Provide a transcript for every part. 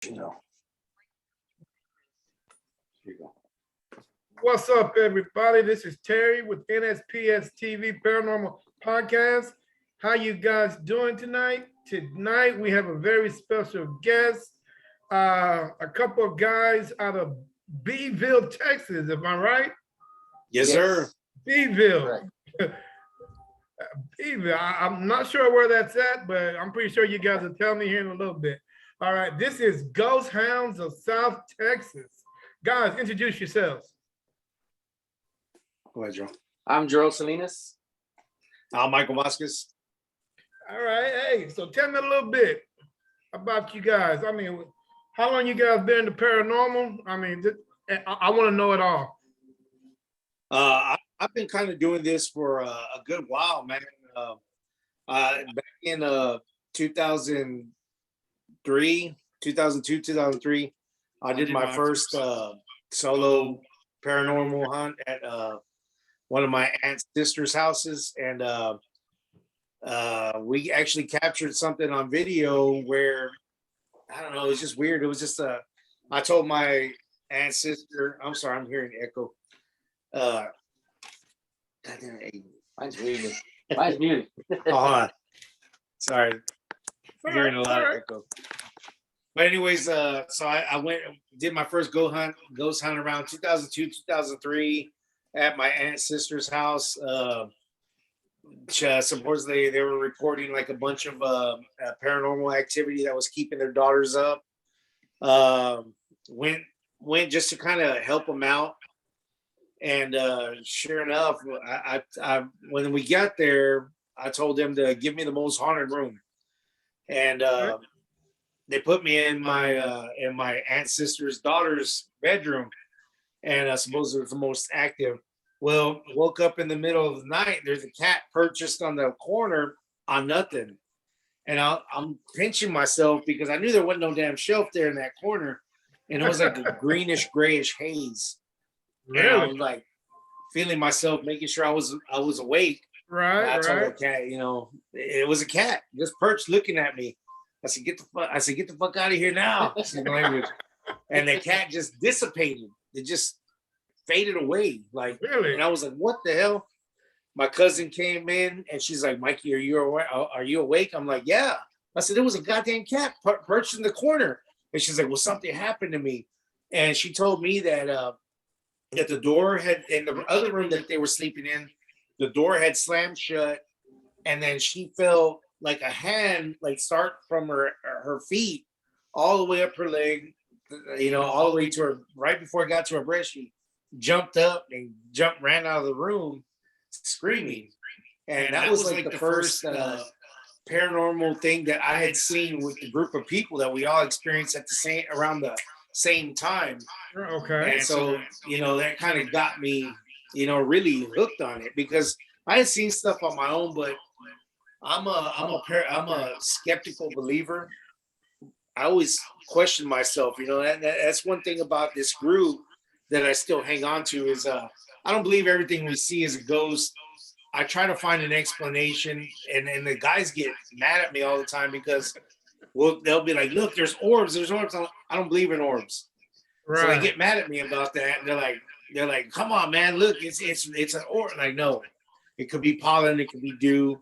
You know. Here you go. What's up, everybody? This is Terry with NSPS TV Paranormal Podcast. How you guys doing tonight? Tonight we have a very special guest, a couple of guys out of Beeville, Texas. Am I right? Yes, sir. Beeville. Beeville. I'm not sure where that's at, but I'm pretty sure you guys will tell me here in a little bit. All right, this is Ghost Hounds of South Texas. Guys, introduce yourselves. Go ahead, Joe. I'm Gerald Salinas. I'm Michael Vasquez. All right, hey, so tell me a little bit about you guys. I mean, how long you guys been in the paranormal? I mean, I want to know it all. I've been kind of doing this for a good while, man. Back in 2002, 2003, I did my first solo paranormal hunt at one of my aunt's sister's houses, and we actually captured something on video where, I don't know, it was just weird. It was just I told my aunt's sister, I'm sorry, I'm hearing echo. Mine's muted. Mine's muted. Hold on. Sorry. I'm hearing a lot of echo. But anyways, so I went, did my first ghost hunt around 2002, 2003 at my aunt's sister's house. Supposedly they were reporting like a bunch of paranormal activity that was keeping their daughters up. Went just to kind of help them out. And sure enough, I when we got there, I told them to give me the most haunted room, and they put me in my aunt's sister's daughter's bedroom, and I suppose it was the most active. Well, woke up in the middle of the night. There's a cat perched on the corner on nothing, and I'm pinching myself because I knew there wasn't no damn shelf there in that corner, and it was like a greenish grayish haze. Really? And I was like feeling myself, making sure I was awake. Right, I told right. the cat, it was a cat just perched looking at me. I said, get the fuck out of here now. Language. And the cat just dissipated. It just faded away. Like, Really? And I was like, what the hell? My cousin came in and she's like, Mikey, are you awake? I'm like, yeah. I said, there was a goddamn cat perched in the corner. And she's like, well, something happened to me. And she told me that the door had, in the other room that they were sleeping in, the door had slammed shut, and then she felt like a hand like start from her feet all the way up her leg, all the way to her, right before it got to her breast. She jumped up and ran out of the room screaming. And that was like the first paranormal thing that I had seen with the group of people that we all experienced around the same time. Okay. And so, that kind of got me, really hooked on it, because I had seen stuff on my own, but I'm a skeptical believer. I always question myself, that's one thing about this group that I still hang on to is I don't believe everything we see is a ghost. I try to find an explanation, and the guys get mad at me all the time because they'll be like, look, there's orbs. I don't believe in orbs. Right. So they get mad at me about that. And they're like, come on, man, look, it's an orb. Like, no, it could be pollen, it could be dew.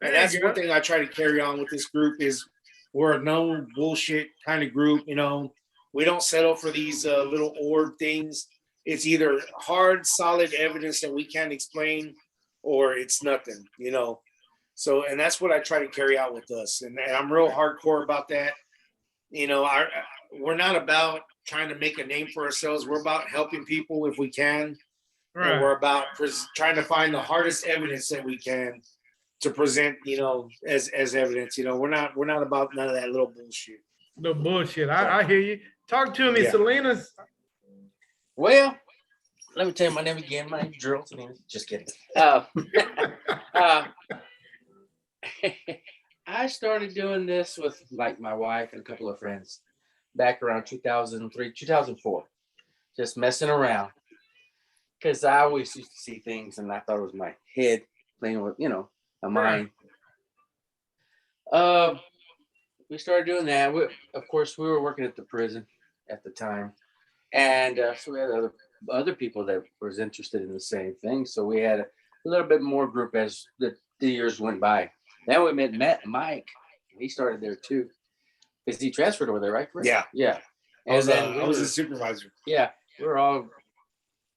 And that's one thing I try to carry on with this group is we're a no bullshit kind of group. We don't settle for these little orb things. It's either hard, solid evidence that we can't explain, or it's nothing, So, and that's what I try to carry out with us. And I'm real hardcore about that. We're not about trying to make a name for ourselves. We're about helping people if we can. Right. And we're about trying to find the hardest evidence that we can to present, as evidence. We're not about none of that little bullshit. No bullshit. I hear you. Talk to me, Salinas. Well, let me tell you my name again. My name's Gerald Salinas. Just kidding. I started doing this with like my wife and a couple of friends back around 2003, 2004, just messing around. Because I always used to see things and I thought it was my head playing with, my mind. we started doing that. Of course, we were working at the prison at the time, and so we had other people that was interested in the same thing. So we had a little bit more group as the years went by. Then we met Mike. He started there too, because he transferred over there, right? Chris? Yeah. Yeah. I was a supervisor. Yeah, we were all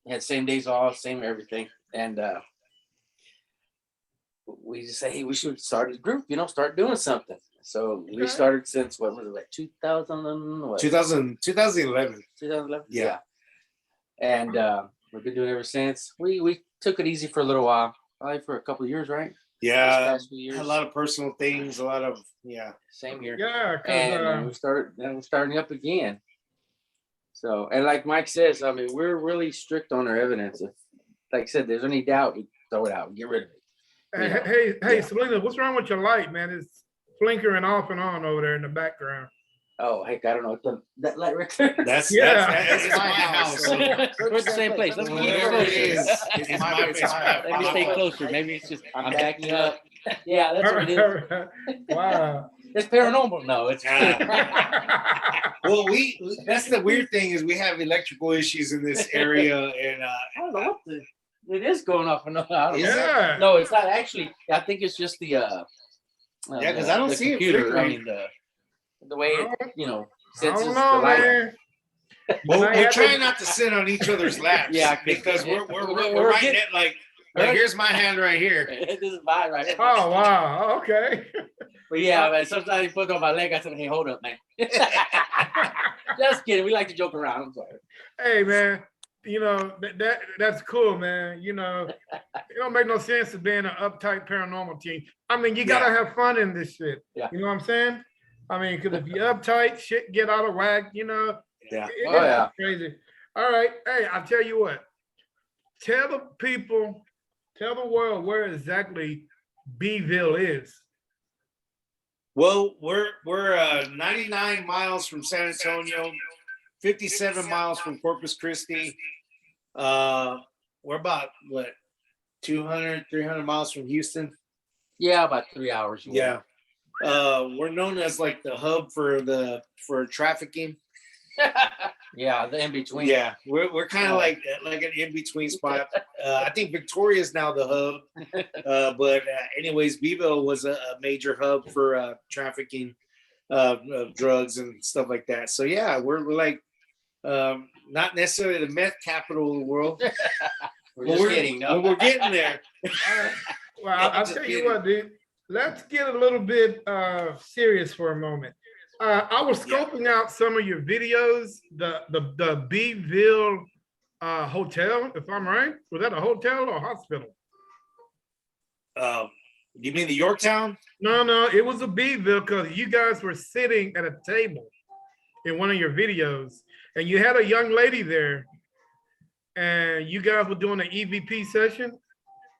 had same days off, same everything, and we just say, hey, we should start a group, start doing something. So we started since what was it, like 2011? 2011. Yeah. And we've been doing it ever since. We took it easy for a little while, probably for a couple of years, right? Yeah, These past few years. a lot of personal things, a lot of Same here. Yeah, And we're starting up again. So, and like Mike says, I mean, we're really strict on our evidence. If, like I said, there's any doubt, we throw it out and get rid of it. Hey, Selena, what's wrong with your light, man? It's flickering off and on over there in the background. Oh, heck, I don't know. That light right there. That's my house. We're at the same place. Let's keep it It's my Let me stay closer. Maybe it's just I'm backing up. Yeah, that's what it is. Wow. It's paranormal. No, it's Well, that's the weird thing is we have electrical issues in this area, and I don't know what it is going off and on. I don't know. Yeah. No, it's not actually. I think it's just the because I don't the see computer. it flickering. I mean the way it, I senses don't the know, light. man. Well, might we're have trying to- not to sit on each other's laps. Yeah, because we're we're right getting- at like here's my hand right here. This is mine right here. Oh, wow. Okay. But yeah, man, sometimes he puts on my leg. I said, hey, hold up, man. Just kidding. We like to joke around. I'm sorry. Hey, man. That's cool, man. It don't make no sense to be in an uptight paranormal team. I mean, you gotta have fun in this shit. Yeah. You know what I'm saying? I mean, because if you're uptight, shit get out of whack. Yeah. It's crazy. All right. Hey, I'll tell you what. Tell the world where exactly Beeville is. Well, we're 99 miles from San Antonio, 57 miles from Corpus Christi. We're about 200, 300 miles from Houston. Yeah, about 3 hours. Yeah. We're known as like the hub for trafficking. Yeah, the in between. Yeah, we're kind of like an in between spot. I think Victoria is now the hub, but anyways, Beeville was a major hub for trafficking of drugs and stuff like that. So yeah, we're like not necessarily the meth capital of the world. We're getting we're getting there. Well, I'll tell you what, dude. Let's get a little bit serious for a moment. I was scoping out some of your videos, the Beeville hotel, if I'm right. Was that a hotel or a hospital? You mean the Yorktown? No, it was a Beeville because you guys were sitting at a table in one of your videos, and you had a young lady there, and you guys were doing an EVP session.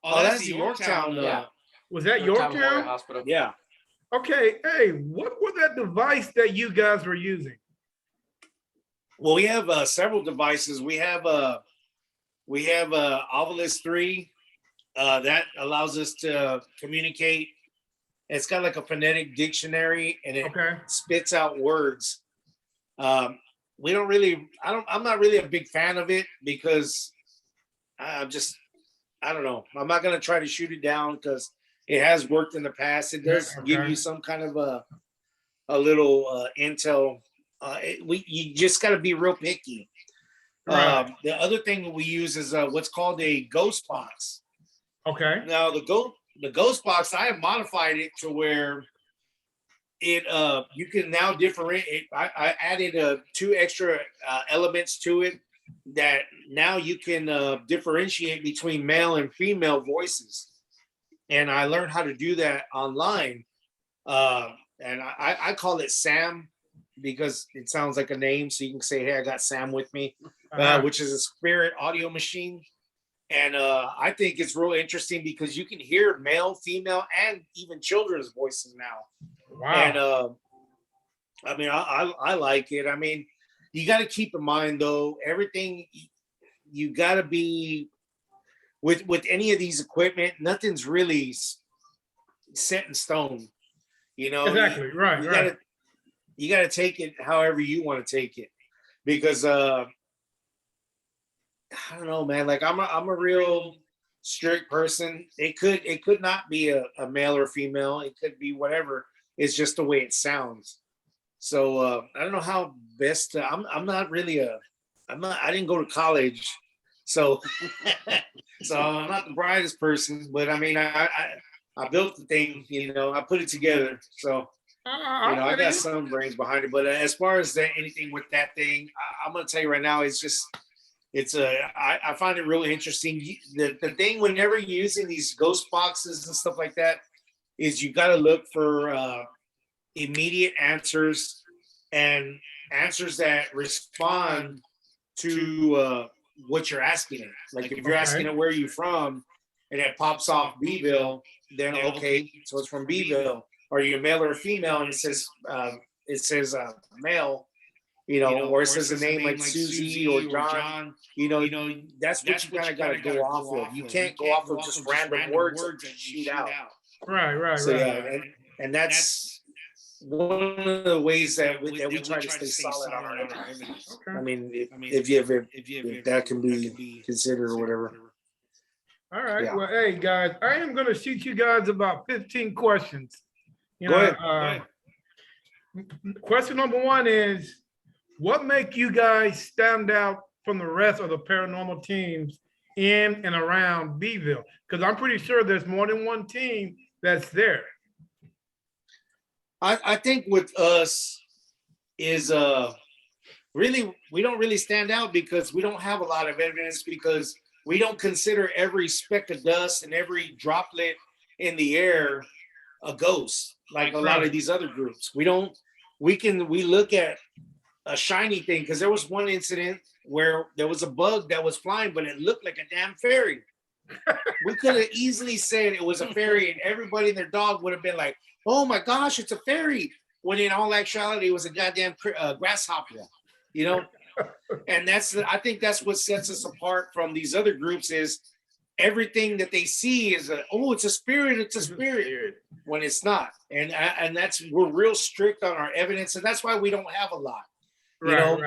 Oh, that's the Yorktown. Yeah. Was that Memorial Yorktown? Hospital. Yeah. Okay, hey, what was that device that you guys were using? Well, we have several devices. We have Ovilus 3 that allows us to communicate. It's got like a phonetic dictionary, and it Okay. spits out words. We don't really. I'm not really a big fan of it because I don't know. I'm not gonna try to shoot it down because it has worked in the past. It does give you some kind of a little intel. You just got to be real picky. Right. The other thing that we use is what's called a ghost box. Okay. Now the ghost box, I have modified it to where it you can now differentiate. I added 2 extra elements to it that now you can differentiate between male and female voices. And I learned how to do that online. And I call it Sam because it sounds like a name. So you can say, hey, I got Sam with me, which is a spirit audio machine. And I think it's real interesting because you can hear male, female, and even children's voices now. Wow. And I mean, I like it. I mean, you got to keep in mind, though, everything you got to be with any of these equipment, nothing's really set in stone. You know, Exactly. Right. you Right. you got to take it however you want to take it, because I don't know, man. Like I'm a real strict person. It could not be a male or female. It could be whatever. It's just the way it sounds. So I don't know how best to, I'm not really I didn't go to college, so so I'm not the brightest person, but I mean I built the thing, you know, I put it together. So you know, I got some brains behind it. But as far as anything with that thing, I'm gonna tell you right now, it's just I find it really interesting. The thing whenever you're using these ghost boxes and stuff like that is you got to look for immediate answers and answers that respond to what you're asking it. Like if you're asking it where are you from and it pops off Beeville, then okay, so it's from Beeville. Are you a male or a female? And it says male, you know, or it says a name like Susie or John. You know, that's what you kind of got to go off of. You can't go off of just random words that you shoot out. Right. So yeah, and that's one of the ways that we try to stay solid on our evidence. Okay. I mean, if that can be considered or whatever. All right. Yeah. Well, hey guys, I am going to shoot you guys about 15 questions. You Go know, ahead. Question number one is, what make you guys stand out from the rest of the paranormal teams in and around Beeville? Because I'm pretty sure there's more than one team that's there. I think with us is really we don't really stand out because we don't have a lot of evidence, because we don't consider every speck of dust and every droplet in the air a ghost like a lot of these other groups. We look at a shiny thing, because there was one incident where there was a bug that was flying, but it looked like a damn fairy. We could have easily said it was a fairy, and everybody and their dog would have been like, "Oh my gosh, it's a fairy!" When in all actuality, it was a goddamn grasshopper. You know, and I think that's what sets us apart from these other groups is everything that they see is it's a spirit, it's a spirit, when it's not. And we're real strict on our evidence, and that's why we don't have a lot. You know,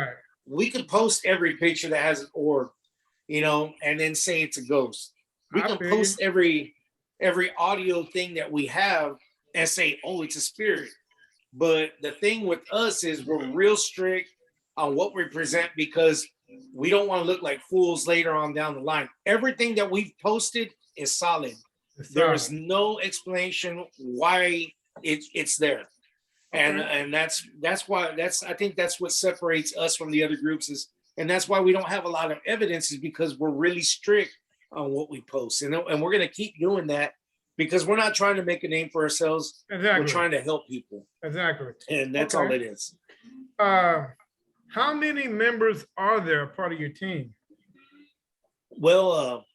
we could post every picture that has an orb, you know, and then say it's a ghost. We can post every audio thing that we have and say, "Oh, it's a spirit." But the thing with us is we're real strict on what we present, because we don't want to look like fools later on down the line. Everything that we've posted is solid. There is no explanation why it's there. And that's why I think that's what separates us from the other groups and that's why we don't have a lot of evidence, is because we're really strict on what we post. And we're going to keep doing that, because we're not trying to make a name for ourselves. Exactly. We're trying to help people. Exactly. And that's all it is. How many members are there part of your team? Well,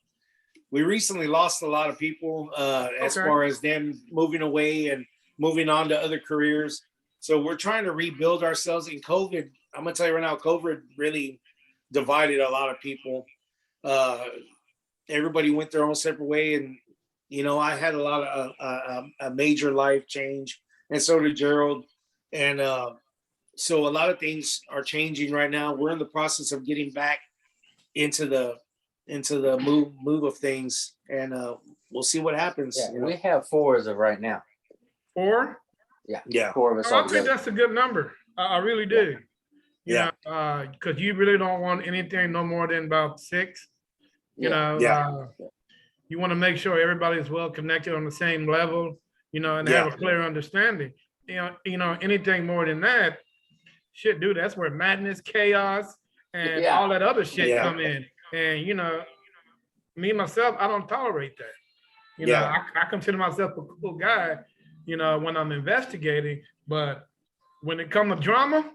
we recently lost a lot of people as far as them moving away and moving on to other careers. So we're trying to rebuild ourselves. In COVID, I'm gonna tell you right now, COVID really divided a lot of people. Everybody went their own separate way, and you know, I had a lot of a major life change, and so did Gerald. And so a lot of things are changing right now. We're in the process of getting back into the move of things, and we'll see what happens. Yeah, you know? we have 4 as of right now. 4? Yeah. 4 of us. I think that's a good number. I really do. Yeah. Because you really don't want anything no more than about 6. You want to make sure everybody's well connected on the same level, you know, and have a clear understanding. You know, anything more than that, shit, dude, that's where madness, chaos, and all that other shit come in. And you know, me myself, I don't tolerate that. You know, I consider myself a cool guy, you know, when I'm investigating, but when it comes to drama,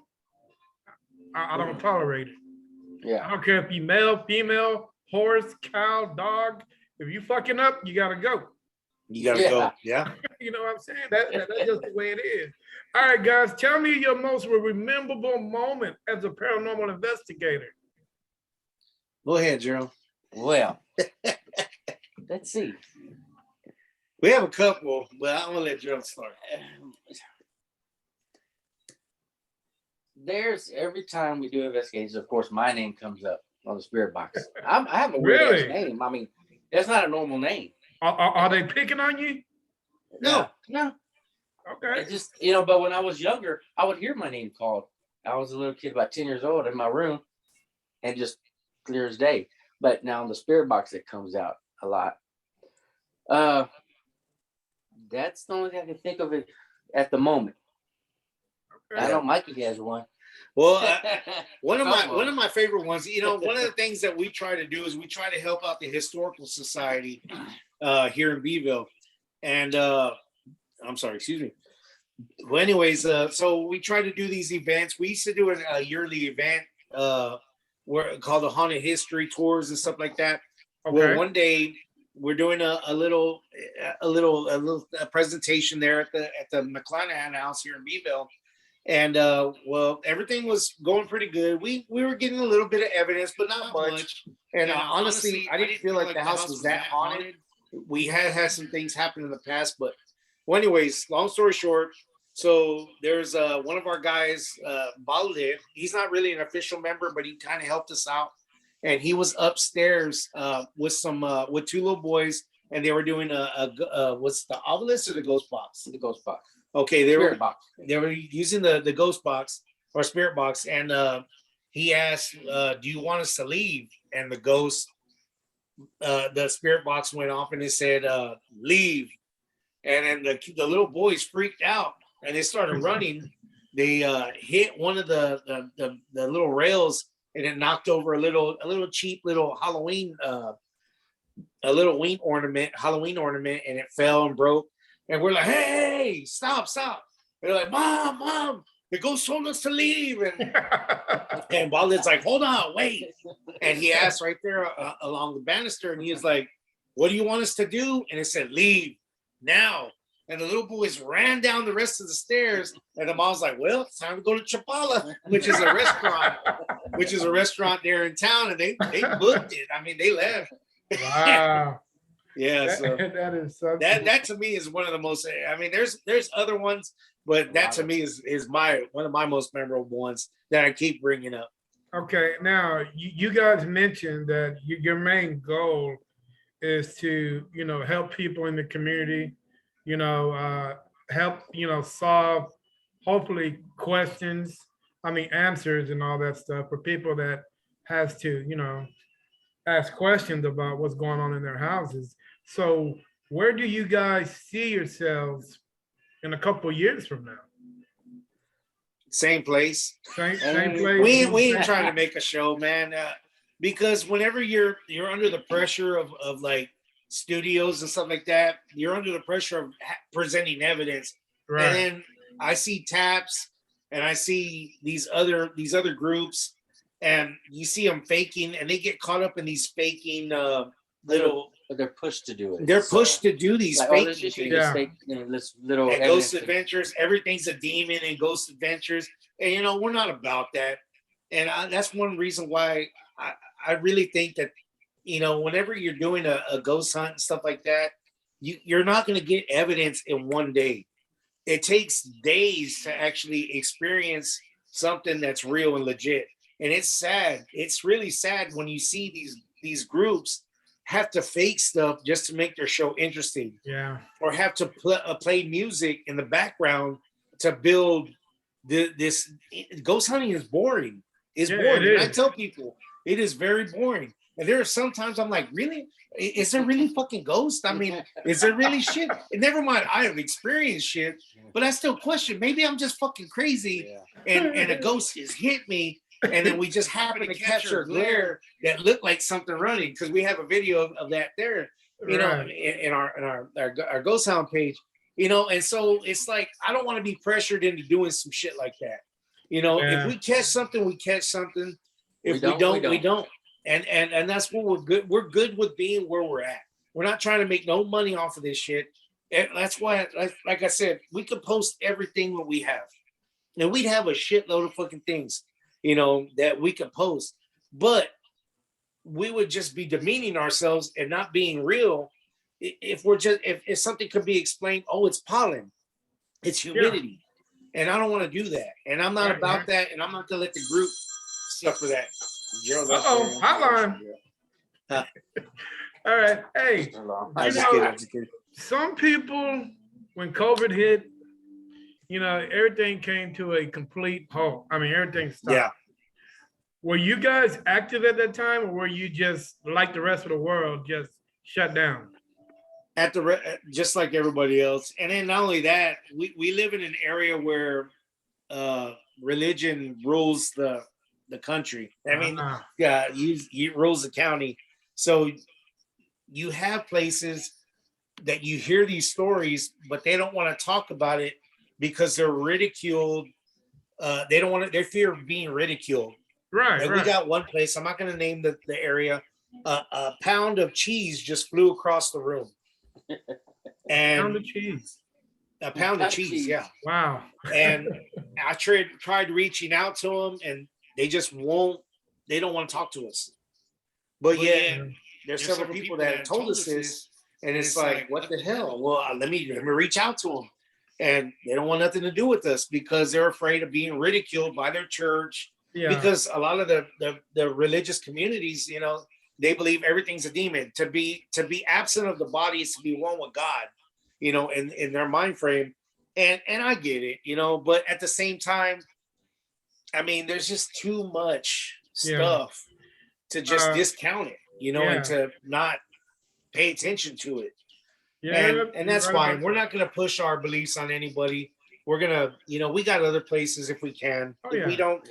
I don't tolerate it. Yeah. I don't care if you male, female, horse, cow, dog. If you fucking up, you gotta go. You gotta go. Yeah. You know what I'm saying? That's just the way it is. All right, guys, tell me your most memorable moment as a paranormal investigator. Go ahead, Gerald. Well, let's see. We have a couple, but I'm gonna let Gerald start. there's every time we do investigations, of course, my name comes up on the spirit box. I have a weird ass Really? name. I mean, that's not a normal name. Are they picking on you? No. No. Okay. It just, you know, but when I was younger, I would hear my name called. I was a little kid, about 10 years old, in my room, and just clear as day. But now in the spirit box, it comes out a lot. That's the only thing I can think of it at the moment. I know Mikey has one. Well, one of my favorite ones. You know, one of the things that we try to do is we try to help out the historical society here in Beeville, and I'm sorry, excuse me. Well, anyways, so we try to do these events. We used to do a yearly event where called the haunted history tours and stuff like that. Okay. Well, one day we're doing a little presentation there at the McClanahan House here in Beeville. And well, everything was going pretty good. We were getting a little bit of evidence, but not much. And honestly, I didn't feel like the house was that haunted. We had some things happen in the past, but well, anyways, long story short, so there's one of our guys, Balde. He's not really an official member, but he kind of helped us out. And he was upstairs with two little boys, and they were doing what's the obelisk or the ghost box? The ghost box. Okay, Spirit box. They were using the ghost box or spirit box, and he asked, "Do you want us to leave?" And the ghost, the spirit box went off, and it said, "Leave." And then the little boys freaked out, and they started running. They hit one of the little rails, and it knocked over a little cheap little Halloween Halloween ornament, and it fell and broke. And we're like, "Hey, stop!" They're like, "Mom, the ghost told us to leave." And Balde's like, "Hold on, wait." And he asked right there along the banister, and he was like, "What do you want us to do?" And it said, "Leave now." And the little boys ran down the rest of the stairs, and the mom's like, "Well, it's time to go to Chapala," which is a restaurant there in town, and they booked it. I mean, they left. Wow. Yeah, so that is something. that to me is one of the most. I mean, there's other ones, but that to me is one of my most memorable ones that I keep bringing up. Okay, now you guys mentioned that your main goal is to help people in the community, help solve hopefully questions, answers and all that stuff for people that has to ask questions about what's going on in their houses. So where do you guys see yourselves in a couple of years from now? Same place. Same place. We ain't trying to make a show, man. Because whenever you're under the pressure of like studios and stuff like that, you're under the pressure of presenting evidence. Right. And then I see TAPS and I see these other groups, and you see them faking, and they get caught up in these faking little. But they're pushed to do it. They're pushed to do these like, faking this things. fake, this little And evidence Ghost Adventures, everything's a demon in Ghost Adventures, and we're not about that. And that's one reason why I really think that whenever you're doing a ghost hunt and stuff like that, you're not going to get evidence in one day. It takes days to actually experience something that's real and legit. And it's sad. It's really sad when you see these groups have to fake stuff just to make their show interesting. Yeah. Or have to play music in the background to build this. Ghost hunting is boring. It's boring. It is. I tell people it is very boring. And there are sometimes I'm like, really? Is there really fucking ghosts? I mean, is there really shit? And never mind, I have experienced shit, but I still question. Maybe I'm just fucking crazy, and a ghost has hit me, and then we just happen to capture a glare that looked like something running, because we have a video of that there, in our ghost hound page, and so it's like I don't want to be pressured into doing some shit like that. If we catch something, we catch something. If we don't, we don't. And that's what we're good. We're good with being where we're at. We're not trying to make no money off of this shit. And that's why, like I said, we could post everything that we have. And we'd have a shitload of fucking things, that we could post. But we would just be demeaning ourselves and not being real if something could be explained, oh, it's pollen, it's humidity. And I don't want to do that. And I'm not Right, about right. that. And I'm not going to let the group suffer that. Gerald, that's Uh-oh, very hotline. unfortunate. All right. Hey, I'm you just know, kidding. I'm just kidding. some people, when COVID hit, you know, everything came to a complete halt. I mean, everything stopped. Yeah. Were you guys active at that time, or were you just like the rest of the world, just shut down? Just like everybody else. And then not only that, we live in an area where religion rules the country. I mean, Ah, yeah, you rules the county. So you have places that you hear these stories, but they don't want to talk about it because they're ridiculed. They don't want to. They fear of being ridiculed. right, Like we right. got one place. I'm not going to name the area. A pound of cheese just flew across the room, Pound and of cheese. a pound of cheese. Yeah. Wow. And I tried reaching out to them, and they just won't. They don't want to talk to us. But yeah, there's several people that have told us this, and it's like, what the hell? Well, let me reach out to them, and they don't want nothing to do with us because they're afraid of being ridiculed by their church. Yeah. Because a lot of the religious communities, you know, they believe everything's a demon. To be absent of the body is to be one with God, you know, in their mind frame. And I get it, you know, but at the same time, I mean, there's just too much stuff to just discount it, you know, and to not pay attention to it. And that's fine. We're not going to push our beliefs on anybody. We're going to, you know, we got other places if we can. Oh, If we don't.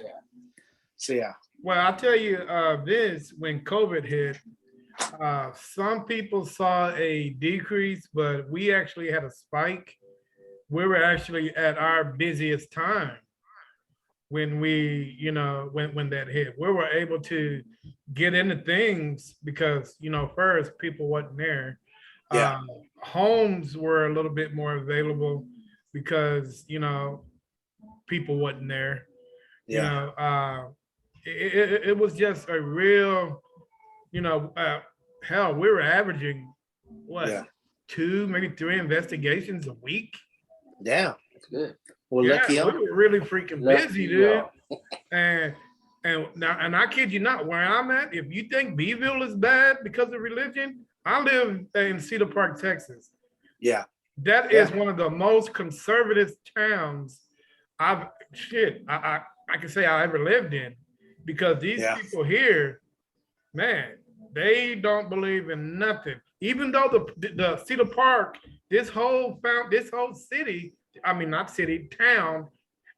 So, yeah. Well, I'll tell you, Vince, when COVID hit, some people saw a decrease, but we actually had a spike. We were actually at our busiest time when we, you know, when that hit. We were able to get into things because, you know, first people wasn't there. Yeah. Homes were a little bit more available because, you know, people wasn't there. You know, it was just a real, you know, hell, we were averaging what, 2, maybe 3 investigations a week. Yeah, That's good. Well, lucky we were really freaking busy, dude. And now, and I kid you not, where I'm at, if you think Beeville is bad because of religion, I live in Cedar Park, Texas. Yeah. That is one of the most conservative towns I can say I ever lived in, because these people here, man, they don't believe in nothing. Even though the Cedar Park, this whole city, I mean, not city, town,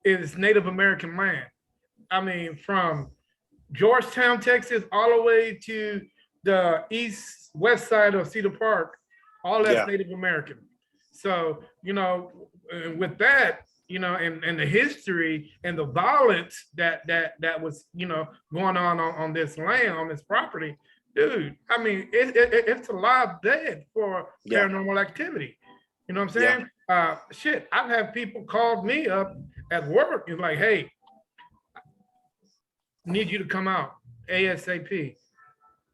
is Native American land. I mean, from Georgetown, Texas, all the way to the west side of Cedar Park, all that's Native American. So, you know, with that, you know, and the history and the violence that was, you know, going on this land, on this property, dude, I mean, it's a live dead for paranormal activity. You know what I'm saying? Shit, I've had people call me up at work and like, hey, need you to come out ASAP.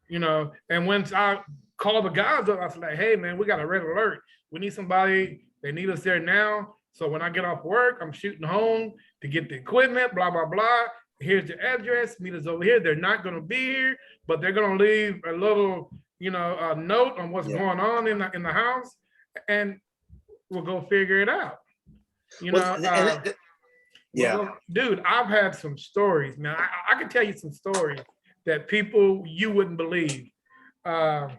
You know, and once I call the guys up, I was like, hey man, we got a red alert. We need somebody, they need us there now. So when I get off work, I'm shooting home to get the equipment, blah, blah, blah. Here's the address, meet us over here. They're not gonna be here, but they're gonna leave a little, you know, note on what's going on in the house, and we'll go figure it out. You know, well, dude, I've had some stories, man. I can tell you some stories that people you wouldn't believe. And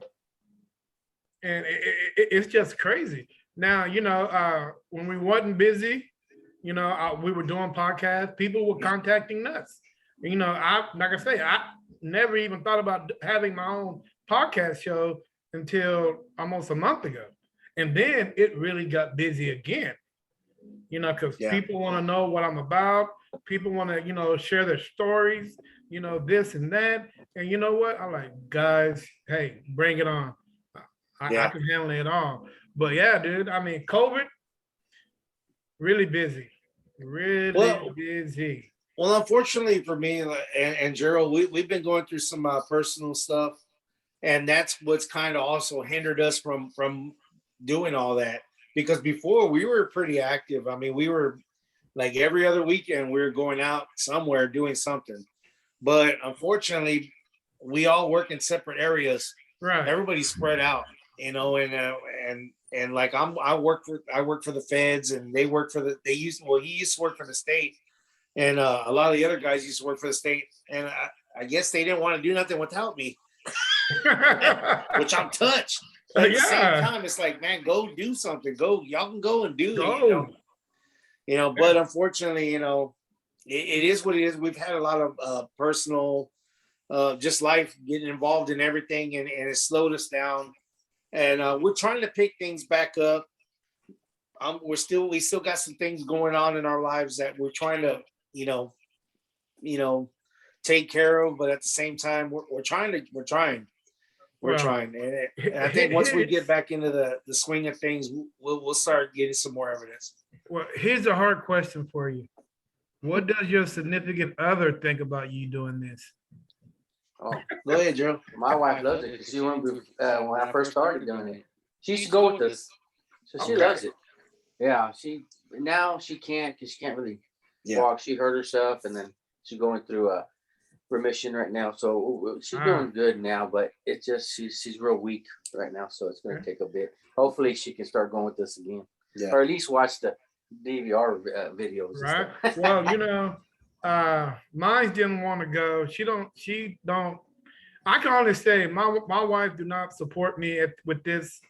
it's just crazy. Now, you know, when we wasn't busy, you know, we were doing podcasts, people were contacting us. You know, like I say, I never even thought about having my own podcast show until almost a month ago. And then it really got busy again, you know, because people want to know what I'm about. People want to, you know, share their stories, you know, this and that. And you know what? I'm like, guys, hey, bring it on. I can handle it all. But yeah, dude, I mean, COVID, really busy, really busy. Well, unfortunately for me and Gerald, we've been going through some personal stuff, and that's what's kind of also hindered us from doing all that. Because before we were pretty active. I mean, we were Like every other weekend, we were going out somewhere doing something. But unfortunately, we all work in separate areas. Right. Everybody's spread out, you know, and like I work for the feds, and they work for the he used to work for the state, and a lot of the other guys used to work for the state, and I guess they didn't want to do nothing without me, which I'm touched. But at the same time, it's like, man, go do something. Y'all can go and do it. But unfortunately, it is what it is. We've had a lot of personal, just life getting involved in everything, and it slowed us down. And we're trying to pick things back up. We still got some things going on in our lives that we're trying to, take care of. But at the same time, we're trying. And I think once we get back into the swing of things, we'll start getting some more evidence. Well, here's a hard question for you. What does your significant other think about you doing this? Oh, go ahead, Joe. My wife loves it. She remember when I first started doing it. She used to go with us, so she loves it. Yeah, now she can't because she can't really walk. She hurt herself, and then she's going through a remission right now. So she's doing good now, but it's just she's real weak right now, so it's going to take a bit. Hopefully, she can start going with us again, or at least watch the DVR videos. Right. Well, mine didn't want to go. She don't. I can only say my wife do not support me with this.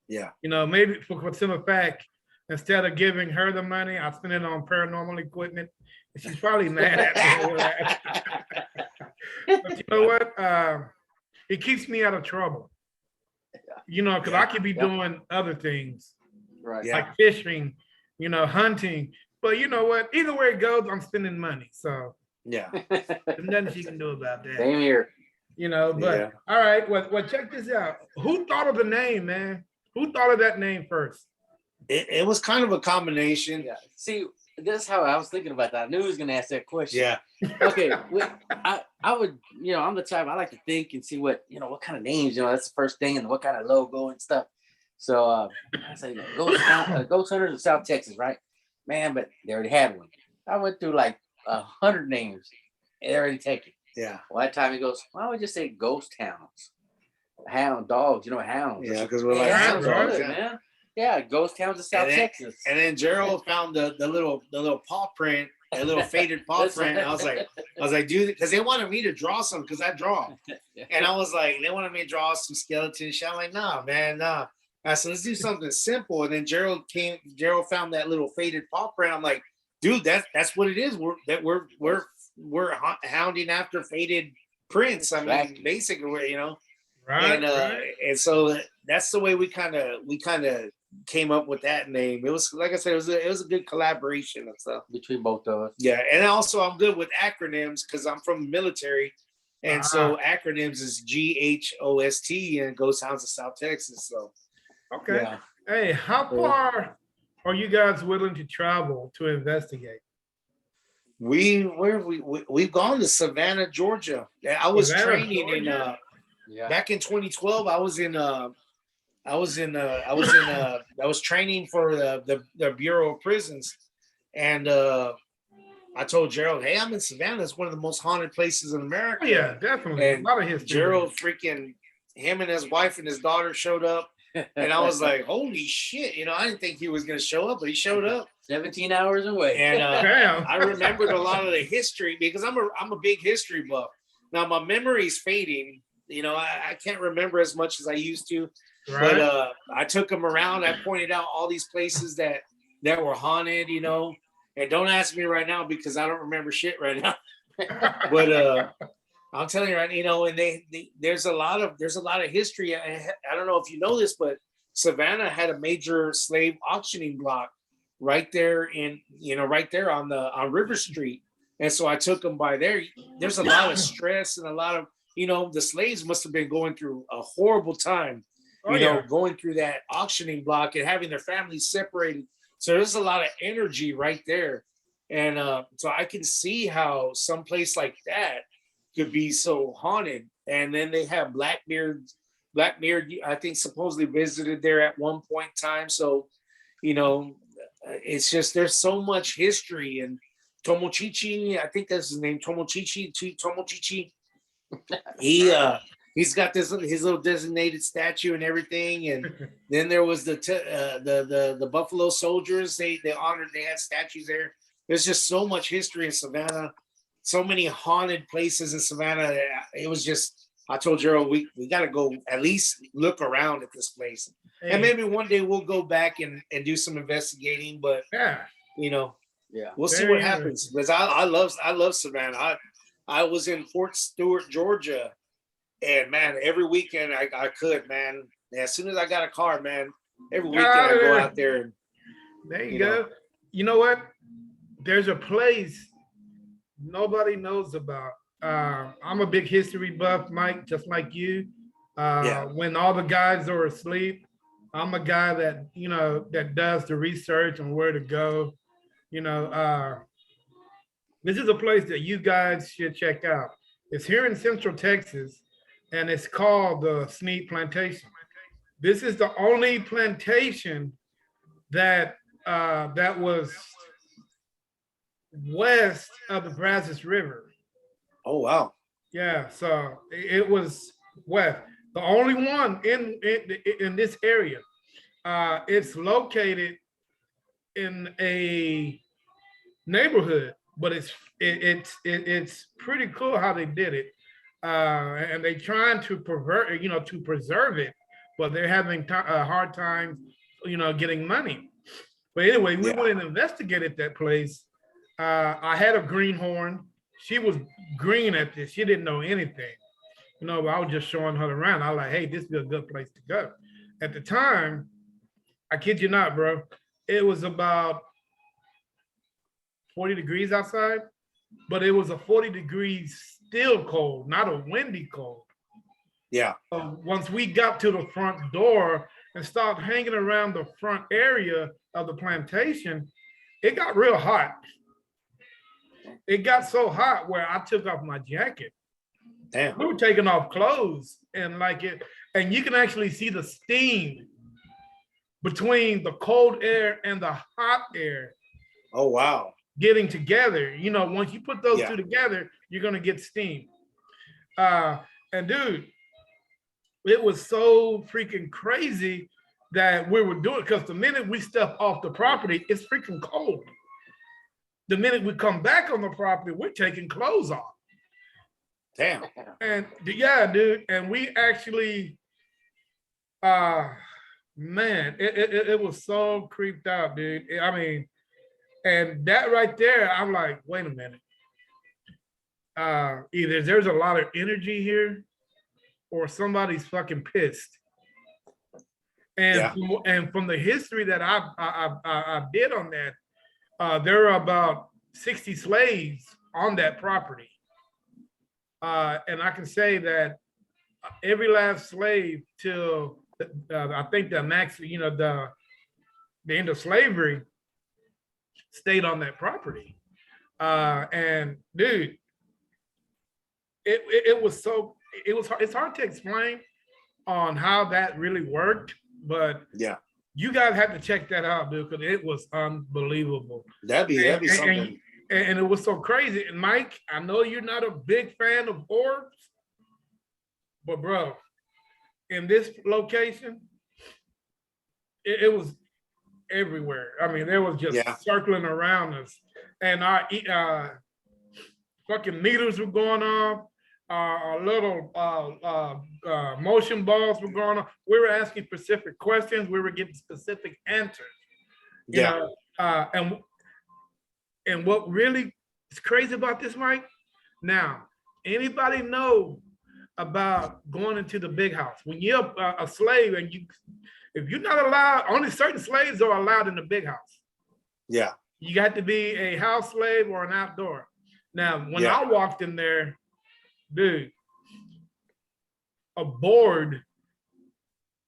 Yeah. Maybe for simple fact, instead of giving her the money, I spend it on paranormal equipment. And she's probably mad at me. But you know what? It keeps me out of trouble. Because I could be doing other things, Right? Like fishing, hunting. But you know what? Either way it goes, I'm spending money. So yeah, there's nothing she can do about that. Same here. But all right. Well, check this out. Who thought of the name, man? Who thought of that name first? It was kind of a combination. Yeah. See, that's how I was thinking about that. I knew he was going to ask that question. Yeah. Okay. I would, I'm the type, I like to think and see what kind of names, that's the first thing, and what kind of logo and stuff. So I say Ghost Hunters of South Texas, right? Man, but they already had one. I went through like 100 names. They already taken. Yeah. Well, that time he goes, why don't we just say Ghost Towns? Hound dogs, hounds. Yeah, because we're like hounds, right? Man. Yeah, Ghost Towns of South Texas. And then Gerald found the little paw print, a little faded paw print. And I was like, dude, because they wanted me to draw some, because I draw. And I was like, they wanted me to draw some skeleton shit. I'm like, nah, man, nah. I said, let's do something simple. And then Gerald found that little faded paw print. I'm like, dude, that's what it is. We're hounding after faded prints. I mean, basically, Right. And so that's the way we kind of came up with that name. It was, like I said, it was a good collaboration and stuff between both of us. Yeah, and also I'm good with acronyms because I'm from the military, and so acronyms is GHOST, and it goes Hounds of South Texas. So okay. Yeah. Hey, how far are you guys willing to travel to investigate? We've gone to Savannah, Georgia. I was training Georgia? Back in 2012. I was training for the Bureau of Prisons, and I told Gerald, hey, I'm in Savannah. It's one of the most haunted places in America. Oh, yeah, definitely. And a lot of history. Gerald him and his wife and his daughter showed up, and I was like, holy shit, I didn't think he was going to show up, but he showed up. 17 hours away. And I remembered a lot of the history because I'm a big history buff. Now my memory's fading. I can't remember as much as I used to. Right. But I took him around. I pointed out all these places that were haunted, and don't ask me right now because I don't remember shit right now. But I'm telling you right, and there's a lot of history. I don't know if you know this, but Savannah had a major slave auctioning block right there on River Street. And so I took them by there. There's a lot of stress and a lot of, the slaves must have been going through a horrible time, going through that auctioning block and having their families separated. So there's a lot of energy right there. And so I can see how some place like that could be so haunted. And then they have Blackbeard, I think supposedly visited there at one point in time. So, it's just there's so much history. And Tomochichi, I think that's his name, Tomochichi. He's got this his little designated statue and everything. And then there was the Buffalo Soldiers. They had statues there. There's just so much history in Savannah, so many haunted places in Savannah. It was just, I told Gerald, we got to go at least look around at this place. Hey, And maybe one day we'll go back and do some investigating, but yeah, you know, Yeah. we'll see Very what happens. Because I love Savannah. I was in Fort Stewart, Georgia, and man, every weekend I could, man. As soon as I got a car, man, every weekend I go out there and there you you go. know. You know what? There's a place nobody knows about. I'm a big history buff, Mike, just like you. Yeah. When all the guys are asleep, I'm a guy that, you know, that does the research on where to go. You know, this is a place that you guys should check out. It's here in Central Texas, and it's called the Sneed Plantation. This is the only plantation that that was west of the Brazos River. Oh wow. Yeah, so it was west. The only one in this area. It's located in a neighborhood, but it's pretty cool how they did it. And they trying to preserve it, but they're having a hard time, you know, getting money. But anyway, we went and investigated that place. I had a greenhorn. She was green at this. She didn't know anything. You know, I was just showing her around. I was like, hey, this is a good place to go. At the time, I kid you not, bro, it was about 40 degrees outside, but it was a 40 degrees still cold, not a windy cold. Yeah. Once we got to the front door and started hanging around the front area of the plantation, it got real hot. It got so hot where I took off my jacket. Damn. We were taking off clothes and and you can actually see the steam between the cold air and the hot air. Oh wow. Getting together. You know, once you put those Yeah. two together, you're gonna get steam. And dude, it was so freaking crazy that we were doing, because the minute we step off the property, it's freaking cold. The minute we come back on the property, we're taking clothes off. Damn. And yeah, dude, and we actually, man, it was so creeped out, dude. I mean, and that right there, I'm like, wait a minute. Either there's a lot of energy here, or somebody's fucking pissed. And from the history that I did on that, there are about 60 slaves on that property. And I can say that every last slave till I think the max, you know, the end of slavery stayed on that property. And dude, it's hard to explain on how that really worked, but Yeah. you guys have to check that out, dude, because it was unbelievable. That'd be something. And it was so crazy. And Mike, I know you're not a big fan of orbs, but bro, in this location, it was everywhere. I mean, there was just circling around us, and our fucking meters were going off. Our little motion balls were going on. We were asking specific questions. We were getting specific answers. You know, and what really is crazy about this, Mike? Now, anybody know about going into the big house? When you're a slave and if you're not allowed, only certain slaves are allowed in the big house. Yeah. You got to be a house slave or an outdoor. Now, when I walked in there, dude, a board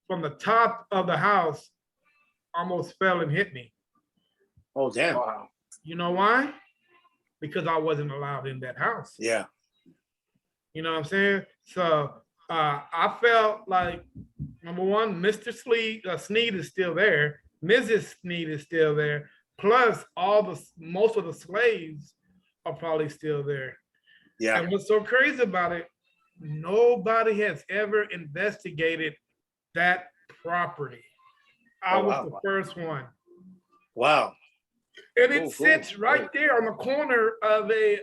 from the top of the house almost fell and hit me. Oh, damn. Wow. You know why? Because I wasn't allowed in that house. Yeah. You know what I'm saying? So I felt like, number one, Mr. Sneed is still there. Mrs. Sneed is still there. Plus, most of the slaves are probably still there. Yeah. And what's so crazy about it, nobody has ever investigated that property. I Oh, was wow. the first one. Wow. And it Cool, sits right there on the corner of a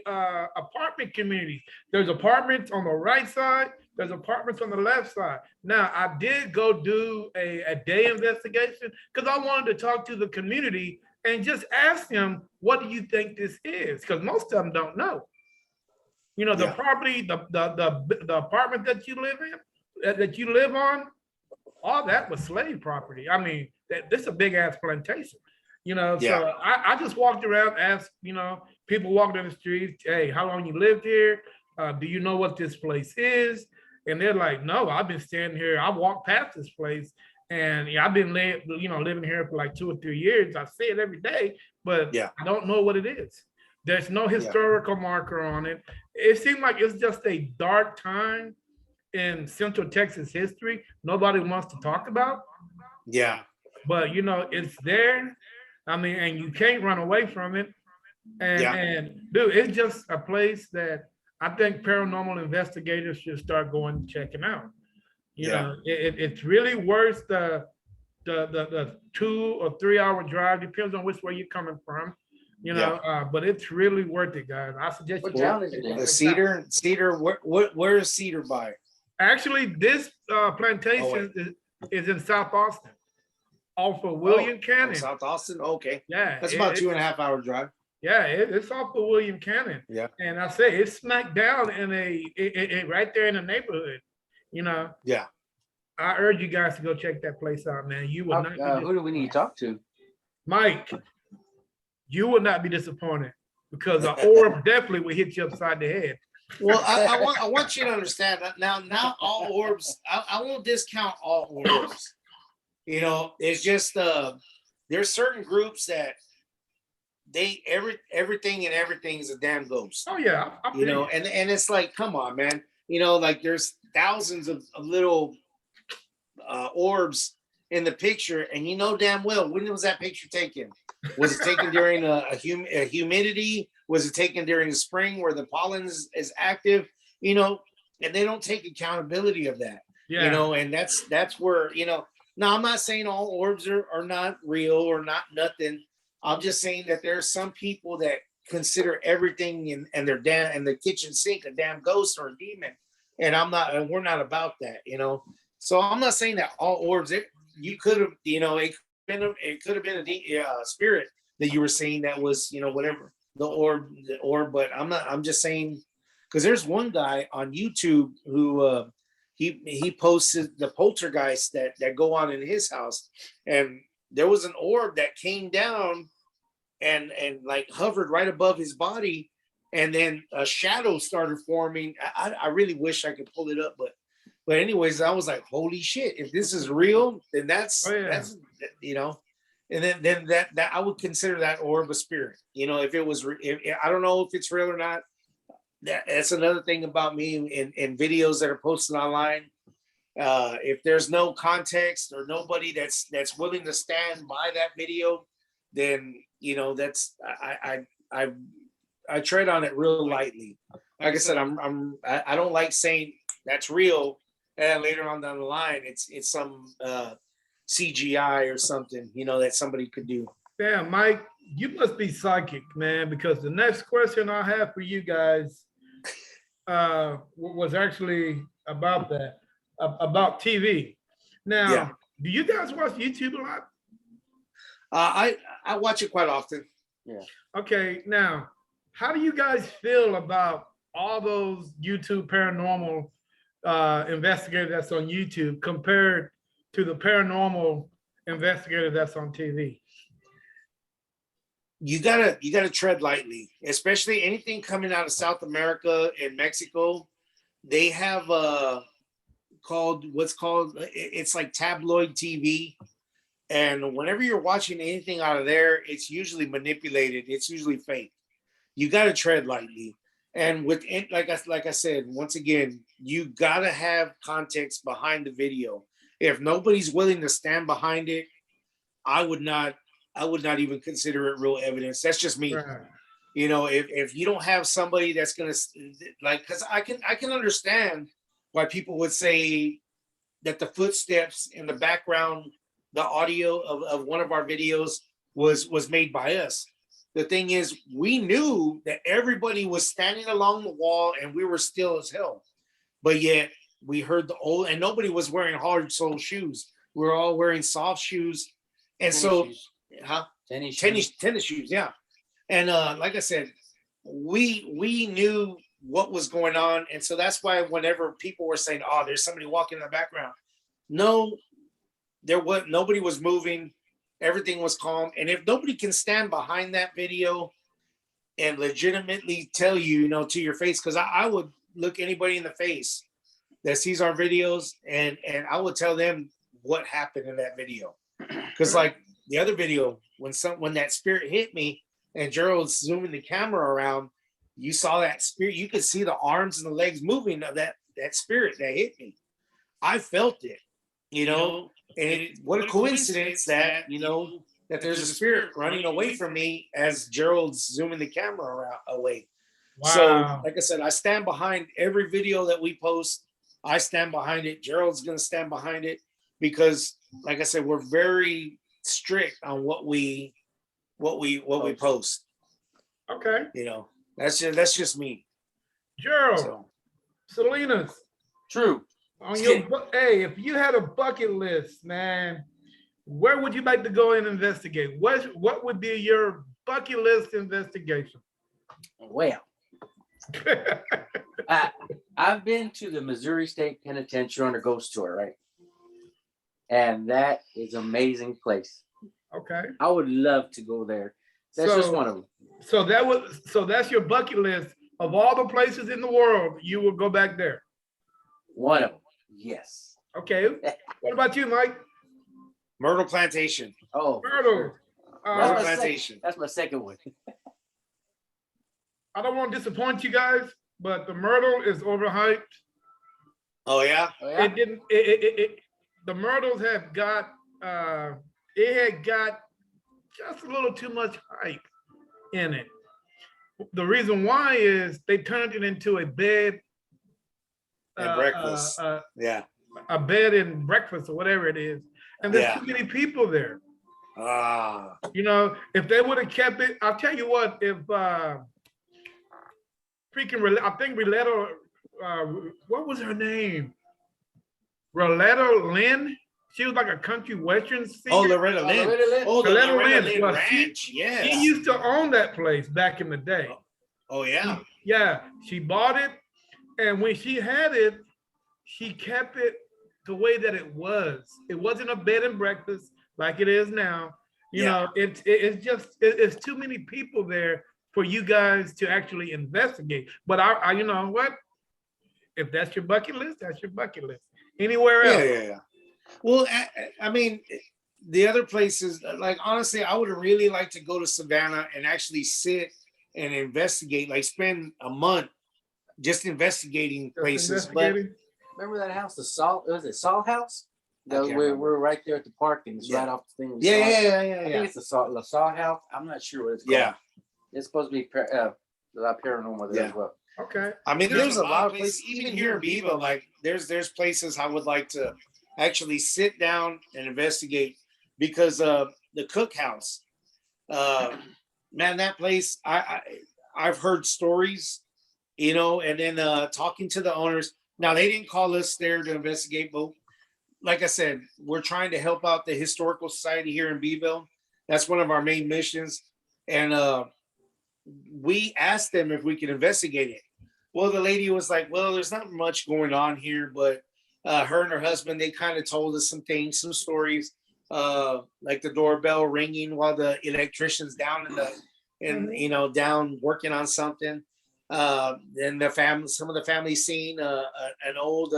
apartment community. There's apartments on the right side. There's apartments on the left side. Now, I did go do a day investigation because I wanted to talk to the community and just ask them, what do you think this is? Because most of them don't know. You know, the Yeah. property, the apartment that you live in, that you live on, all that was slave property. I mean, this is a big ass plantation. You know, Yeah. so I just walked around, asked, you know, people walking down the street, hey, how long you lived here? Do you know what this place is? And they're like, no, I've been standing here. I walked past this place, and yeah, I've been living here for like 2 or 3 years. I see it every day, but Yeah. I don't know what it is. There's no historical marker on it. It seemed like it's just a dark time in Central Texas history nobody wants to talk about. Yeah. But you know, it's there. I mean, and you can't run away from it. And Yeah. and dude, it's just a place that I think paranormal investigators should start going and checking out. You Yeah. know, it's really worth the 2 or 3 hour drive, depends on which way you're coming from. You know, but it's really worth it, guys. I suggest What you town is it in? The Cedar. Where is Cedar by? Actually, this plantation is in South Austin, off of William Cannon. South Austin. Okay. Yeah, That's about 2.5 hour drive. Yeah, it's off of William Cannon. Yeah. And I say it's smack down in right there in the neighborhood. You know. Yeah. I urge you guys to go check that place out, man. You will not. Who do we need to talk to? Mike, you will not be disappointed because the orb definitely will hit you upside the head. Well, I want you to understand that now, not all orbs, I won't discount all orbs. You know, it's just there's certain groups that everything is a damn ghost. Oh yeah, you know, and it's like, come on, man. You know, like there's thousands of little orbs in the picture, and you know damn well, when was that picture taken? Was it taken during a humidity? Was it taken during the spring where the pollen is active? You know, and they don't take accountability of that. Yeah. You know, and that's where, you know, now I'm not saying all orbs are not real or not nothing. I'm just saying that there are some people that consider everything and their in the kitchen sink a damn ghost or a demon. And we're not about that, you know. So I'm not saying that all orbs, you could have, you know, it could have been a spirit that you were saying that was, you know, whatever the orb, but I'm just saying, because there's one guy on YouTube who he posted the poltergeists that go on in his house, and there was an orb that came down and like hovered right above his body, and then a shadow started forming. I really wish I could pull it up, but anyways, I was like, holy shit, if this is real, then that's you know, and then that I would consider that orb a spirit. You know, if it was, I don't know if it's real or not. That's another thing about me in videos that are posted online. If there's no context or nobody that's willing to stand by that video, then you know that's I tread on it real lightly. Like I said, I don't like saying that's real, and later on down the line, it's some CGI or something, you know, that somebody could do. Damn, Mike, you must be psychic, man, because the next question I have for you guys was actually about that, about TV. Now, do you guys watch YouTube a lot? I watch it quite often. Yeah. Okay, now, how do you guys feel about all those YouTube paranormal investigators that's on YouTube compared to the paranormal investigator that's on TV? You gotta tread lightly, especially anything coming out of South America and Mexico. They have it's like tabloid TV, and whenever you're watching anything out of there, it's usually manipulated. It's usually fake. You gotta tread lightly, and with it, like I said, once again, you gotta have context behind the video. If nobody's willing to stand behind it, I would not I would not even consider it real evidence. That's just me. Right. You know, if you don't have somebody that's gonna like, because I can understand why people would say that the footsteps in the background, the audio of one of our videos was made by us. The thing is, we knew that everybody was standing along the wall and we were still as hell, but yet we heard the old, and nobody was wearing hard sole shoes. We were all wearing soft shoes, and Tennis so, shoes. huh? Tennis shoes. Tennis shoes, yeah. And like I said, we knew what was going on, and so that's why whenever people were saying, "Oh, there's somebody walking in the background," no, there was nobody was moving. Everything was calm, and if nobody can stand behind that video and legitimately tell you, you know, to your face, because I would look anybody in the face that sees our videos, and I would tell them what happened in that video, because like the other video, when that spirit hit me and Gerald's zooming the camera around, you saw that spirit. You could see the arms and the legs moving of that spirit that hit me. I felt it, you know, and what a coincidence that, you know, that there's a spirit running away from me as Gerald's zooming the camera away. So, Wow. like I said, I stand behind every video that we post. I stand behind it. Gerald's gonna stand behind it because, like I said, we're very strict on what we post. Okay. You know, that's just me. Gerald, So, Salinas, True. on your hey, if you had a bucket list, man, where would you like to go and investigate? What would be your bucket list investigation? Well, I've been to the Missouri State Penitentiary on a ghost tour, right? And that is an amazing place. Okay. I would love to go there. That's just one of them. So that's your bucket list of all the places in the world. You will go back there. One of them. Yes. Okay. What about you, Mike? Myrtle Plantation. Oh, for Myrtle. sure. Myrtle That's my Plantation. That's my second one. I don't want to disappoint you guys, but the Myrtle is overhyped. Oh yeah. Oh, yeah? It didn't. The Myrtles have got. It had got just a little too much hype in it. The reason why is they turned it into a bed And breakfast. Yeah. a bed and breakfast or whatever it is, and there's Yeah. too many people there. Ah. You know, if they would have kept it, I'll tell you what. If I think Roletta, what was her name? Roletta Lynn. She was like a country western singer. Oh, Loretta Lynn. Loretta Lynn. Oh, the Loretta Loretta Lynn. Lynn Well, Ranch. Yes. She used to own that place back in the day. Oh yeah. Yeah, she bought it, and when she had it, she kept it the way that it was. It wasn't a bed and breakfast like it is now. You know, it's too many people there for you guys to actually investigate. But I you know what? If that's your bucket list, that's your bucket list. Anywhere else? Yeah. Well, I mean, the other places, like honestly, I would really like to go to Savannah and actually sit and investigate, like spend a month just investigating Just places. investigating? Remember that house, the Salt? Was it Salt House? I can't remember. We're right there at the park, and it's Yeah. right off the thing. But yeah. I think it's the Salt House. I'm not sure what it's called. Yeah. It's supposed to be paranormal there as well. Okay. I mean, there's a lot of places, even here in Bevo, like there's places I would like to actually sit down and investigate, because the Cookhouse, man, that place, I've heard stories, you know, and then talking to the owners. Now they didn't call us there to investigate, but like I said, we're trying to help out the Historical Society here in Beeville. That's one of our main missions, and we asked them if we could investigate it. Well, the lady was like, well, there's not much going on here, but her and her husband, they kind of told us some things, some stories, like the doorbell ringing while the electrician's down you know, down working on something. Then some of the family seen an old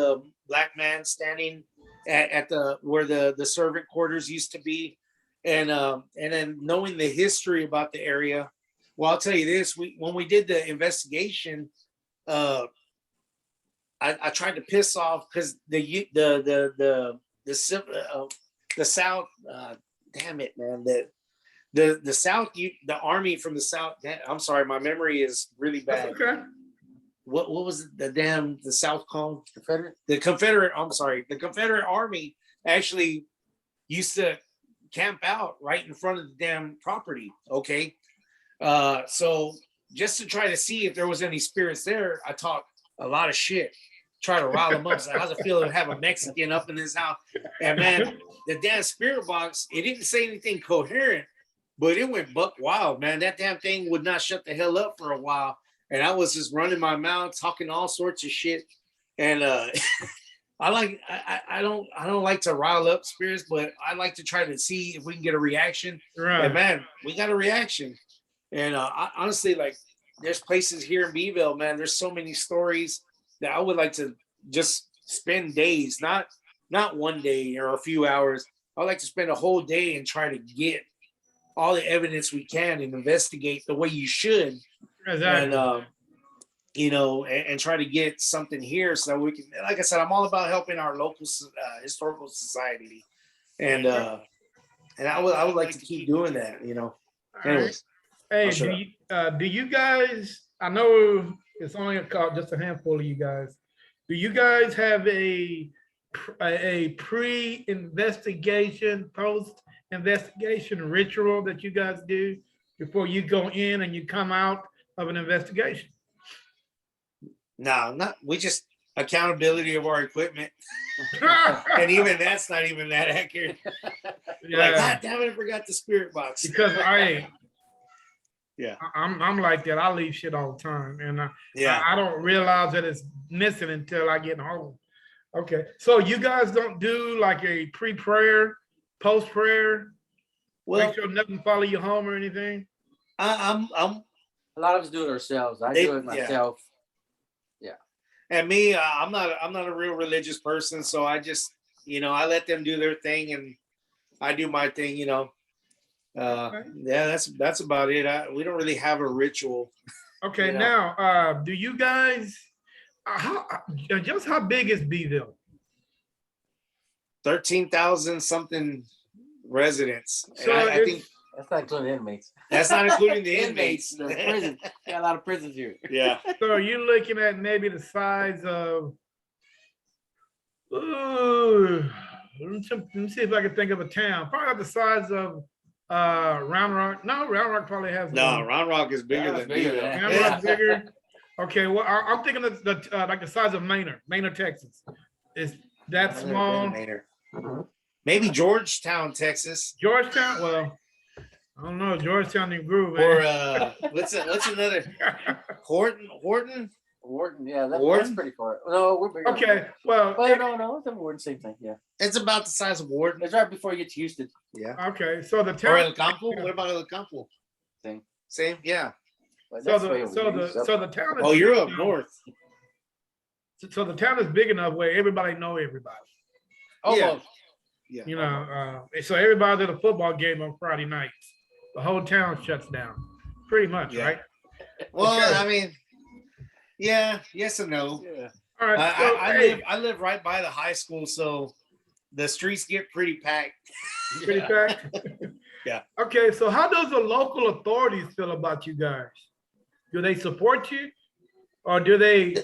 black man standing at where the servant quarters used to be, and then knowing the history about the area. Well, I'll tell you this: when we did the investigation, I tried to piss off because the South, damn it, man, the South, the Army from the South. I'm sorry, my memory is really That's bad. okay. What was the South called? Confederate. The Confederate. I'm sorry, the Confederate Army actually used to camp out right in front of the damn property. Okay, so just to try to see if there was any spirits there, I talked a lot of shit, try to rile them up. So how's it feel to have a Mexican up in this house? And man, the damn spirit box, it didn't say anything coherent, but it went buck wild, man. That damn thing would not shut the hell up for a while. And I was just running my mouth, talking all sorts of shit. And I don't like to rile up spirits, but I like to try to see if we can get a reaction. Right. And man, we got a reaction. And honestly, like, there's places here in Beeville, man. There's so many stories that I would like to just spend days, not one day or a few hours. I'd like to spend a whole day and try to get all the evidence we can and investigate the way you should. Exactly. And you know, and try to get something here so we can. Like I said, I'm all about helping our local historical society, and I would like to keep doing that. You know. Anyways, Hey, I'll shut do you guys? I know it's only just a handful of you guys. Do you guys have a pre-investigation, post-investigation ritual that you guys do before you go in and you come out of an investigation? no, not we just accountability of our equipment, and even that's not even that accurate. Like, God damn it, I forgot the spirit box. Because Yeah. I'm like that. I leave shit all the time, and Yeah. I don't realize that it's missing until I get home. Okay, so you guys don't do like a pre-prayer, post-prayer, Well, make sure nothing follow you home or anything? I'm A lot of us do it ourselves. I do it myself. and me, I'm not a real religious person, so I just, you know, I let them do their thing and I do my thing, you know. Yeah, that's about it. We don't really have a ritual. Okay, You know. now do you guys how big is Beeville? 13,000 something residents. And So I think That's not including inmates. that's not including the inmates. The prison. Got a lot of prisons here. Yeah. So are you looking at maybe the size of let me see if I can think of a town. Probably not the size of Round Rock. No, Round Rock probably has No, one. Round Rock is bigger Round than Rock's bigger Beeville. than Round Rock's bigger. Okay, well, I'm thinking of like the size of Maynard, Texas. Is that I've never small? been to Maynard. Maybe Georgetown, Texas, Georgetown? Well, I don't know. Georgetown didn't groove, or man. what's another Horton? Wharton, yeah, that's Wharton? pretty far. No, we're bigger. Okay, well, Well, no, it's Wharton, same thing. Yeah, It's about the size of Wharton. it's right before you get to Houston. Yeah. okay, so the Or town. El Campo? What about El Campo? Same. Same, yeah. But So that's way over here, the town. Is Oh, you're big up enough- north. So the town is big enough where everybody know everybody. almost. Yeah. You know, so everybody's at a football game on Friday nights. The whole town shuts down, pretty much, Yeah. right? Well, Okay. I mean, yeah, yes and no. Yeah. All right. So, hey, I live right by the high school, so the streets get pretty packed. pretty packed. Yeah. Okay, so how does the local authorities feel about you guys? Do they support you, or do they,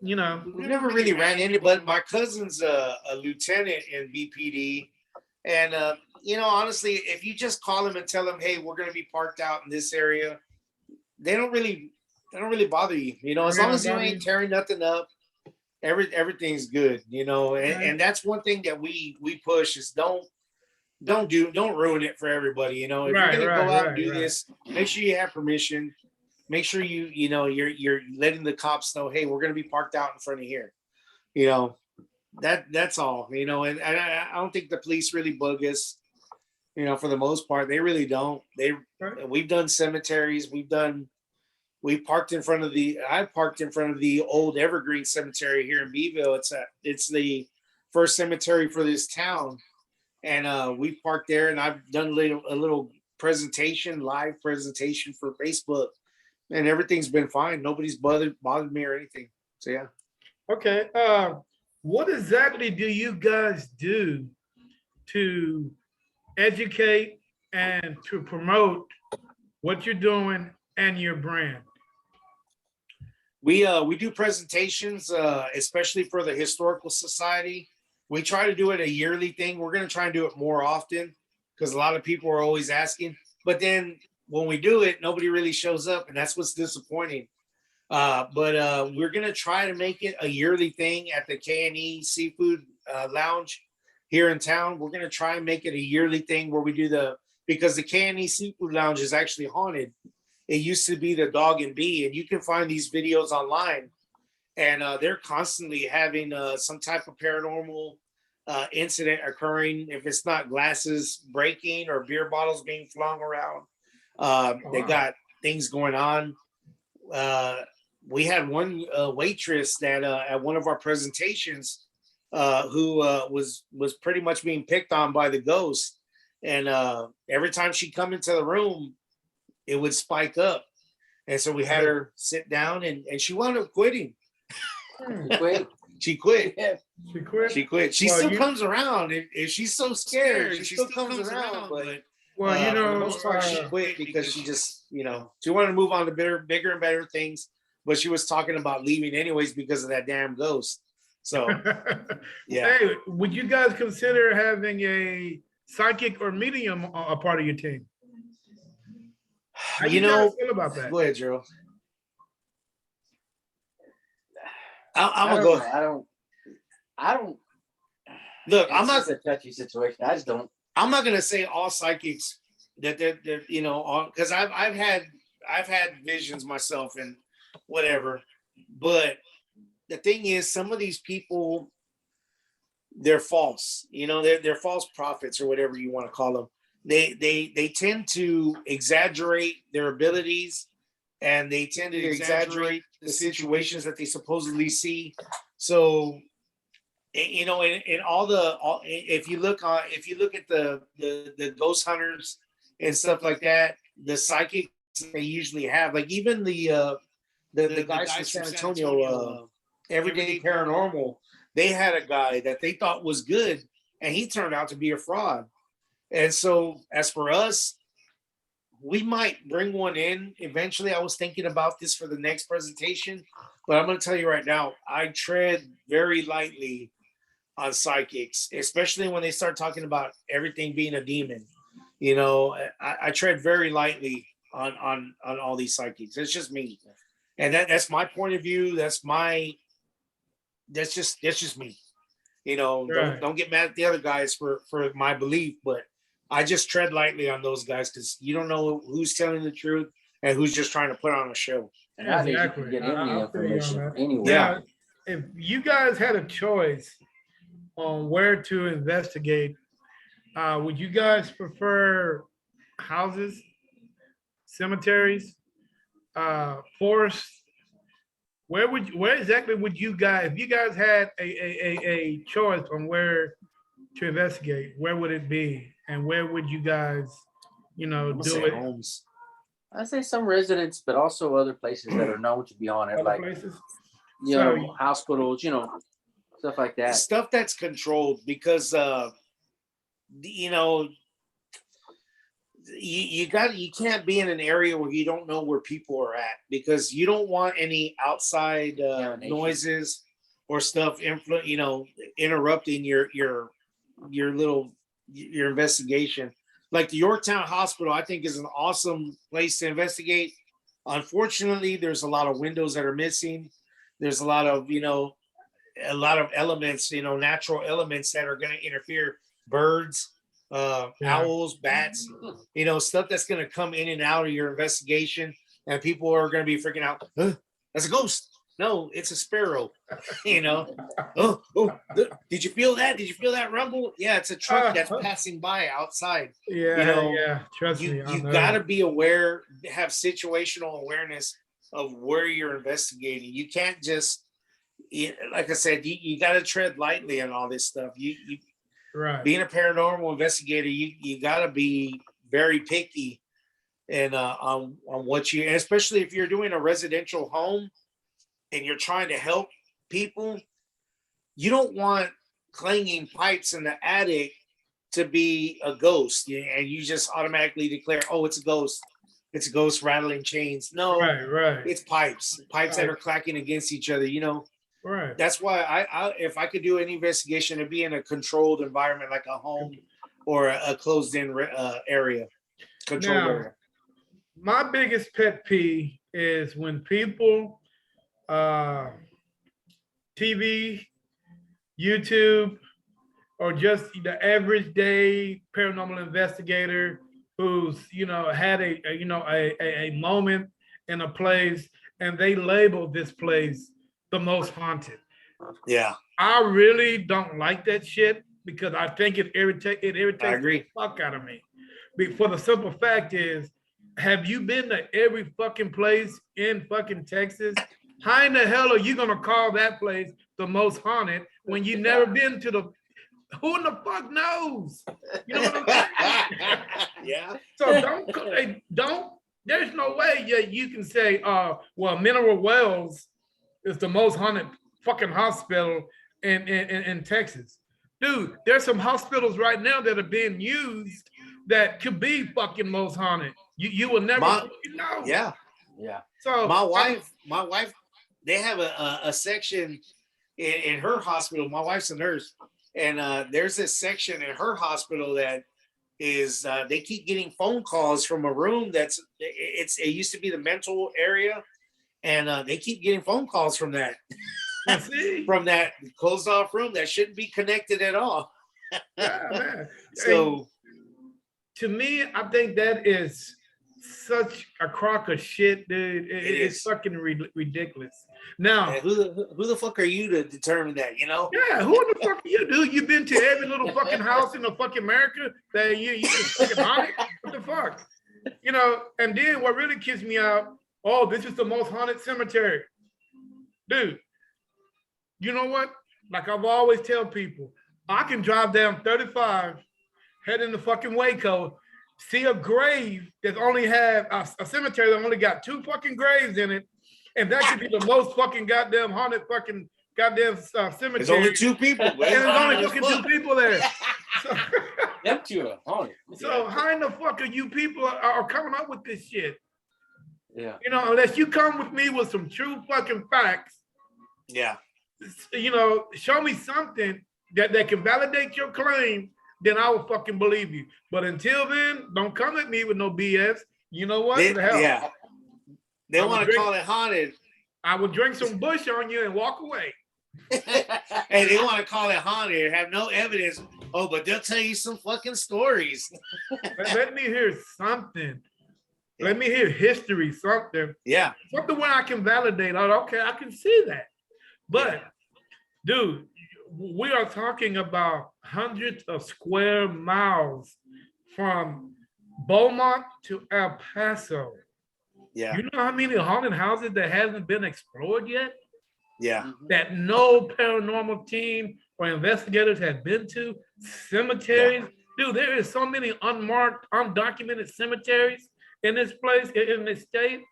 you know? We never really ran into, but my cousin's a lieutenant in BPD, and you know, honestly, if you just call them and tell them, hey, we're going to be parked out in this area, they don't really bother you. You know, as long as you ain't tearing nothing up, everything's good. You know, and that's one thing that we push is don't ruin it for everybody. You know, if you're going to go out and do this, make sure you have permission. Make sure you're letting the cops know, hey, we're going to be parked out in front of here. You know, that's all. You know, and I don't think the police really bug us. You know, for the most part, they really don't. We've done cemeteries. I parked in front of the old Evergreen Cemetery here in Beeville. It's the first cemetery for this town. And we parked there, and I've done a little live presentation for Facebook, and everything's been fine. Nobody's bothered me or anything. So yeah. Okay. What exactly do you guys do to educate and to promote what you're doing and your brand? We do presentations, especially for the Historical Society. We try to do it a yearly thing. We're going to try and do it more often because a lot of people are always asking. But then when we do it, nobody really shows up, and that's what's disappointing. But we're going to try to make it a yearly thing at the K&E Seafood Lounge here in town. We're going to try and make it a yearly thing where we do because the K&E Seafood Lounge is actually haunted. It used to be the Dog and Bee, and you can find these videos online, and they're constantly having some type of paranormal incident occurring. If it's not glasses breaking or beer bottles being flung around, they got things going on. We had one waitress that at one of our presentations who was pretty much being picked on by the ghost, and every time she'd come into the room, it would spike up. And so we had her sit down, and she wound up quitting. Wait, She quit. She quit? She quit. She Well, still you- comes around. If she's so scared, she still comes around. But Well, you for the know, most part, she quit because she just, she wanted to move on to bigger and better things. But she was talking about leaving anyways because of that damn ghost. So yeah. Hey, would you guys consider having a psychic or medium a part of your team? How You guys know, feel about that? go ahead, Gerald. I'm I gonna don't go. know. I don't. Look, It's I'm not. just a touchy situation. I just don't. I'm not gonna say all psychics that they're because I've had visions myself and whatever, but the thing is, some of these people, they're false. They're false prophets or whatever you want to call them. They tend to exaggerate their abilities, and they tend to exaggerate the situations that they supposedly see. So, in all if you look at the ghost hunters and stuff like that, the psychics they usually have, like even the guys from San Antonio, Everyday Paranormal, they had a guy that they thought was good, and he turned out to be a fraud. And so, as for us, we might bring one in eventually. I was thinking about this for the next presentation, but I'm going to tell you right now, I tread very lightly on psychics, especially when they start talking about everything being a demon. I tread very lightly on all these psychics. It's just me, and that's my point of view. That's just me. Right. Don't get mad at the other guys for my belief, but I just tread lightly on those guys because you don't know who's telling the truth and who's just trying to put on a show. And nowadays you Exactly. can get I any feel you on information that. anywhere. Now, if you guys had a choice on where to investigate, would you guys prefer houses, cemeteries, forests? Where exactly would you guys, if you guys had a choice on where to investigate, where would it be? And where would you guys, I'm gonna do say it? homes. I say some residents, but also other places that are known to be on it, Other like places? hospitals, stuff like that. Stuff that's controlled because you can't be in an area where you don't know where people are at because you don't want any outside noises or stuff interrupting your investigation. Like the Yorktown Hospital, I think is an awesome place to investigate. Unfortunately, there's a lot of windows that are missing. There's a lot of elements, natural elements that are going to interfere. Birds, owls, bats, stuff that's going to come in and out of your investigation, and people are going to be freaking out. Huh, that's a ghost. No, it's a sparrow. Did you feel that? Did you feel that rumble? Yeah, it's a truck that's passing by outside. Yeah. Trust me. You got to be aware, have situational awareness of where you're investigating. You can't just, like I said, you got to tread lightly on all this stuff. Right. Being a paranormal investigator, you got to be very picky and on what and especially if you're doing a residential home and you're trying to help people, you don't want clanging pipes in the attic to be a ghost, and you just automatically declare, oh, it's a ghost. It's a ghost rattling chains. No, Right. it's pipes that are clacking against each other. Right. That's why I if I could do any investigation, it'd be in a controlled environment like a home or a closed-in area, controlled area. My biggest pet peeve is when people, TV, YouTube, or just the average day paranormal investigator who's had a moment in a place and they label this place the most haunted. Yeah, I really don't like that shit because I think it irritates I agree. the fuck out of me. For the simple fact is, have you been to every fucking place in fucking Texas? How in the hell are you gonna call that place the most haunted when you never been to the? Who in the fuck knows? You know what I'm saying? Yeah. So don't. There's no way you can say, well, Mineral Wells is the most haunted fucking hospital in Texas. Dude, there's some hospitals right now that are being used that could be fucking most haunted. You will never know. Yeah. So my wife, they have a section in her hospital. My wife's a nurse, and there's this section in her hospital that is they keep getting phone calls from a room it used to be the mental area, and they keep getting phone calls from that. From that closed off room that shouldn't be connected at all. Yeah, man. So to me, I think that is such a crock of shit, dude. It's fucking ridiculous. Now, who the fuck are you to determine that? Yeah, who the fuck are you, dude? You've been to every little fucking house in the fucking America that you just fucking haunted. What the fuck? And then what really kicks me out? Oh, this is the most haunted cemetery, dude. You know what? Like I've always tell people, I can drive down 35, head into fucking Waco, see a grave that only have a cemetery that only got 2 fucking graves in it, and that could be the most fucking goddamn haunted fucking goddamn cemetery. There's only 2 people. And there's only fucking 2 people there. So, them 2 are haunted. So how in the fuck are you people are coming up with this shit? Yeah. Unless you come with me with some true fucking facts. Yeah. Show me something that can validate your claim, then I will fucking believe you. But until then, don't come at me with no BS. You know what? They want to call it haunted. I will drink some bush on you and walk away. Hey, they want to call it haunted and have no evidence. Oh, but they'll tell you some fucking stories. Let me hear something. Let me hear history, something. Yeah. Something where I can validate. Okay, I can see that. But, dude, we are talking about hundreds of square miles from Beaumont to El Paso. Yeah. You know how many haunted houses that hasn't been explored yet? Yeah. That no paranormal team or investigators have been to? Cemeteries? Yeah. Dude, there is so many unmarked, undocumented cemeteries in this place, in this state.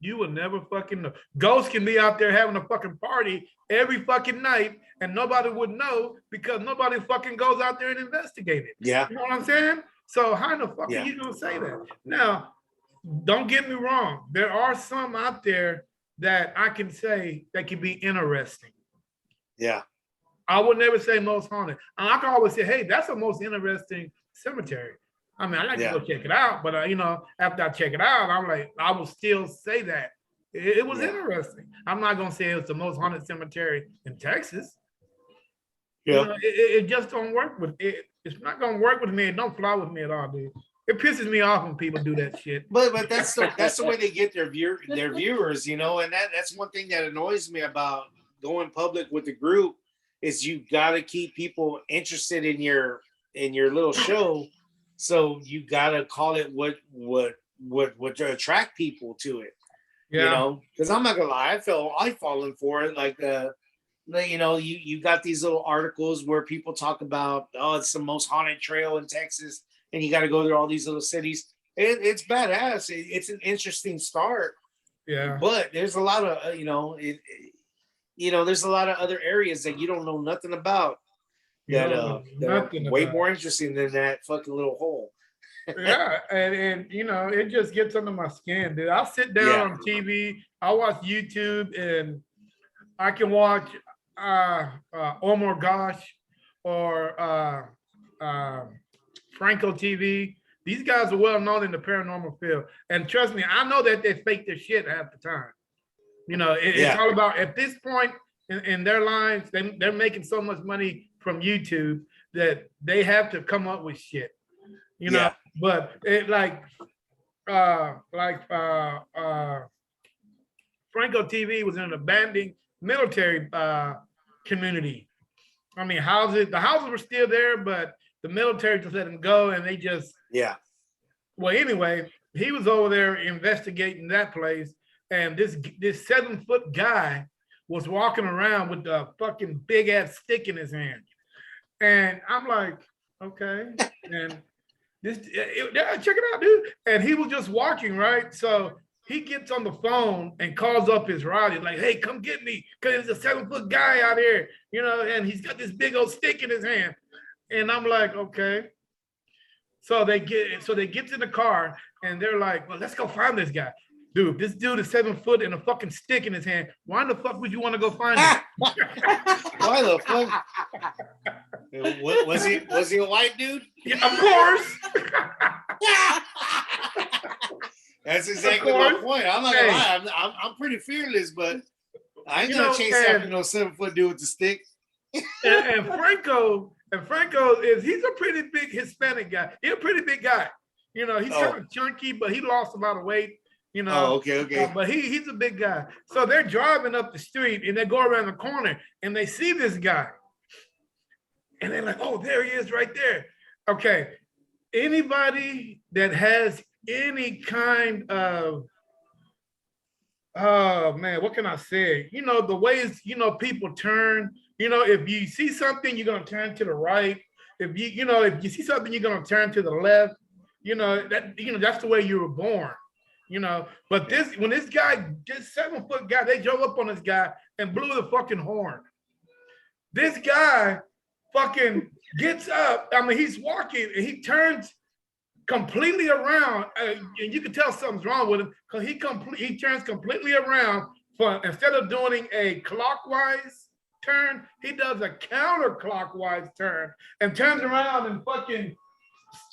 You will never fucking know. Ghosts can be out there having a fucking party every fucking night and nobody would know because nobody fucking goes out there and investigate it. Yeah. You know what I'm saying? So how in the fuck are you gonna say that? Now, don't get me wrong. There are some out there that I can say that can be interesting. Yeah. I would never say most haunted. I can always say, hey, that's the most interesting cemetery. I mean, I like to go check it out, but after I check it out, I'm like, I will still say that it was interesting. I'm not gonna say it's the most haunted cemetery in Texas. Yeah, it just don't work with it. It's not gonna work with me. It don't fly with me at all, dude. It pisses me off when people do that shit. But that's the way they get their viewers, and that's one thing that annoys me about going public with the group is you got to keep people interested in your little show. So you gotta call it what to attract people to it. Yeah. Because I'm not gonna lie, I've fallen for it. Like you got these little articles where people talk about, it's the most haunted trail in Texas, and you got to go through all these little cities. It's badass. It's an interesting start. Yeah. But there's a lot of there's a lot of other areas that you don't know nothing about. that are way more interesting than that fucking little hole. Yeah, and you know, it just gets under my skin, dude. I'll sit down on TV, I'll watch YouTube, and I can watch Omar Gosh or Franco TV. These guys are well known in the paranormal field, and trust me, I know that they fake their shit half the time. You know, it's all about, at this point in their lives, they're making so much money from YouTube that they have to come up with shit. You know, but it Franco TV was in an abandoned military community. I mean, the houses were still there, but the military just let them go, and they just Well, anyway, he was over there investigating that place, and this 7-foot guy was walking around with a fucking big ass stick in his hand, and I'm like, okay, and check it out, dude. And he was just walking, right? So he gets on the phone and calls up his rider, like, hey, come get me, because there's a 7-foot guy out here, you know, and he's got this big old stick in his hand. And I'm like, okay. So they get in the car and they're like, well, let's go find this guy. Dude, this dude is 7 foot and a fucking stick in his hand. Why the fuck would you want to go find him? Why the fuck? Was he a white dude? Yeah, of course. That's exactly my point. I'm not gonna lie. I'm pretty fearless, but I ain't gonna chase after no 7-foot dude with the stick. and Franco he's a pretty big Hispanic guy. He's a pretty big guy. You know, he's kind of chunky, but he lost a lot of weight. You know. Okay. But he's a big guy. So they're driving up the street and they go around the corner and they see this guy. And they're like, oh, there he is right there. Okay. Anybody that has any kind of, oh man, what can I say? You know, the ways, you know, people turn, you know, if you see something, you're going to turn to the right. If you see something, you're going to turn to the left. You know, that's the way you were born, you know. But when this 7-foot guy, they drove up on this guy and blew the fucking horn. This guy fucking gets up. I mean, he's walking and he turns completely around, and you can tell something's wrong with him because he turns completely around. Instead of doing a clockwise turn, he does a counterclockwise turn and turns around and fucking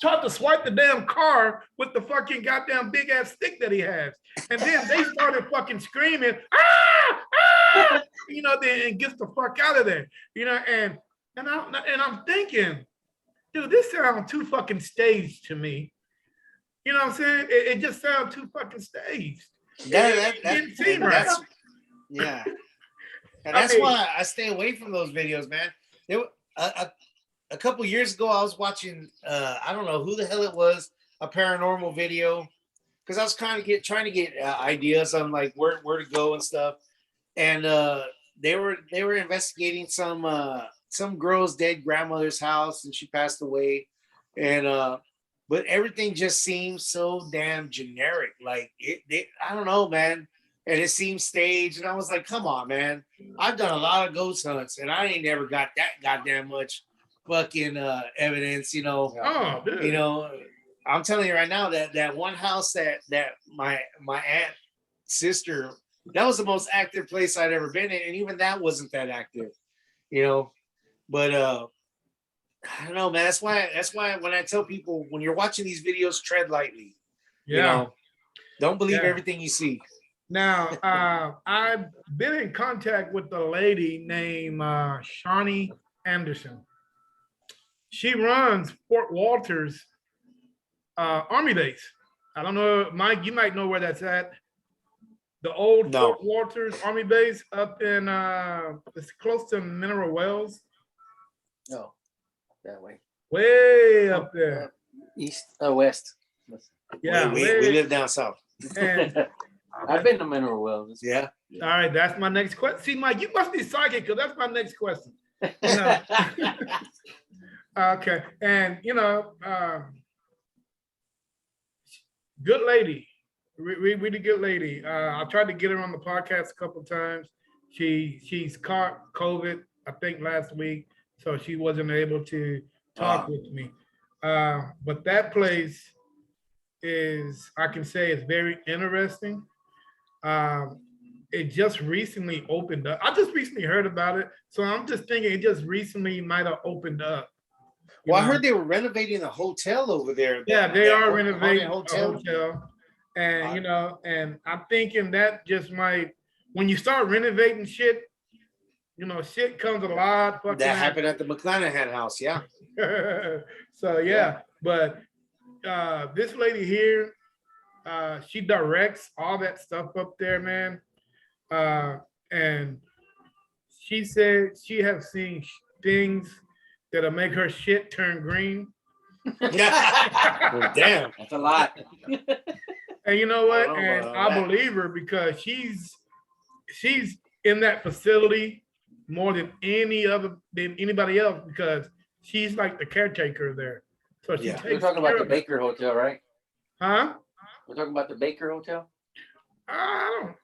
tried to swipe the damn car with the fucking goddamn big ass stick that he has. And then they started fucking screaming, ah, you know, and gets the fuck out of there, you know. And I'm thinking, dude, this sounds too fucking staged to me. You know what I'm saying? It just sounds too fucking staged. It didn't seem right. Yeah. And that's why I stay away from those videos, man. A couple years ago, I was watching, I don't know who the hell it was, a paranormal video, because I was trying to get ideas on like where to go and stuff. And they were investigating some girl's dead grandmother's house, and she passed away. And but everything just seems so damn generic. Like I don't know, man. And it seemed staged, and I was like, come on, man. I've done a lot of ghost hunts, and I ain't never got that goddamn much fucking evidence, you know. Oh, dude. You know, I'm telling you right now that one house that my aunt sister, that was the most active place I'd ever been in, and even that wasn't that active, you know. But I don't know, man. That's why when I tell people, when you're watching these videos, tread lightly. Yeah. You know, don't believe everything you see. Now, I've been in contact with a lady named Shawnee Anderson. She runs Fort Walters Army base. I don't know, Mike, you might know where that's at. The old Fort Walters Army base up in, it's close to Mineral Wells. No, that way. Way up there. East, west. Yeah, we live down south. And I've been to Mineral Wells. Yeah. All right, that's my next question. See, Mike, you must be psychic because that's my next question. You know? Okay, and you know, good lady, really good lady. I tried to get her on the podcast a couple of times. She's caught COVID, I think last week, so she wasn't able to talk with me. But that place is, I can say, it's very interesting. It just recently opened up. I just recently heard about it, so I'm just thinking it just recently might have opened up. You Well, I know? heard they were renovating the hotel over there. Yeah, they that are haunted renovating a hotel. And you know, and I'm thinking that just might, when you start renovating shit, you know, shit comes a lot fucking That out. happened at the McClanahan house. Yeah. So yeah, but this lady here, she directs all that stuff up there, man. And she said she has seen things that'll make her shit turn green. Well, damn. That's a lot. And you know what? I don't know And about I that. believe her because she's in that facility more than anybody else because she's like the caretaker there. So she Yeah. takes We're talking about care the of it. Baker Hotel, right? Huh? We're talking about the Baker Hotel, I don't.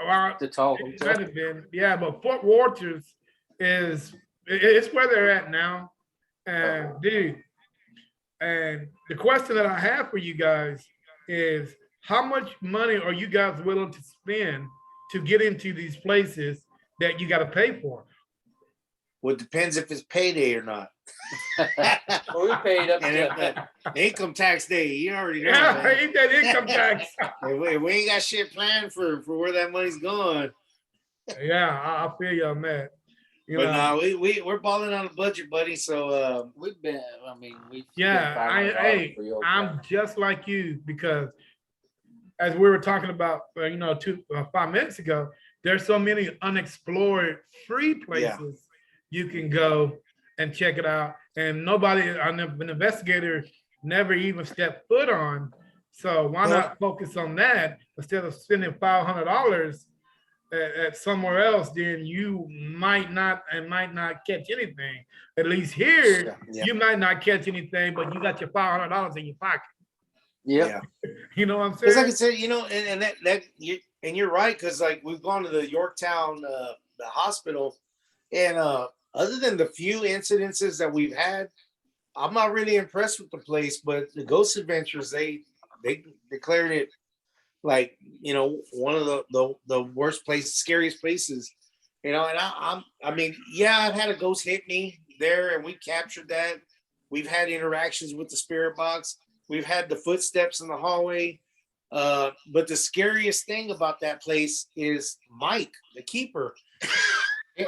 Well, the tall it hotel. might have been, yeah, but Fort Waters it's where they're at now. And dude, and the question that I have for you guys is how much money are you guys willing to spend to get into these places that you got to pay for? Well, it depends if it's payday or not. Well, we paid up And if to the income tax day, you already know. Yeah, Man. ain't that income tax? If we ain't got shit planned for where that money's going. Yeah, I feel you on that. You But know, no, we're balling on a budget, buddy. So we've been. I mean, we. yeah, I'm just like you because as we were talking about, you know, 5 minutes ago, there's so many unexplored free places you can go and check it out, and an investigator never even stepped foot on. So why not focus on that instead of spending $500 at somewhere else? Then you might not catch anything. At least here, you might not catch anything, but you got your $500 in your pocket. Yeah. You know what I'm saying? because like I said, you know, and you're right, because like we've gone to the Yorktown the hospital, and other than the few incidences that we've had, I'm not really impressed with the place. But the Ghost Adventures, they declared it like, you know, one of the worst places, scariest places, you know. And I mean, yeah, I've had a ghost hit me there, and we captured that. We've had interactions with the spirit box. We've had the footsteps in the hallway. But the scariest thing about that place is Mike, the keeper.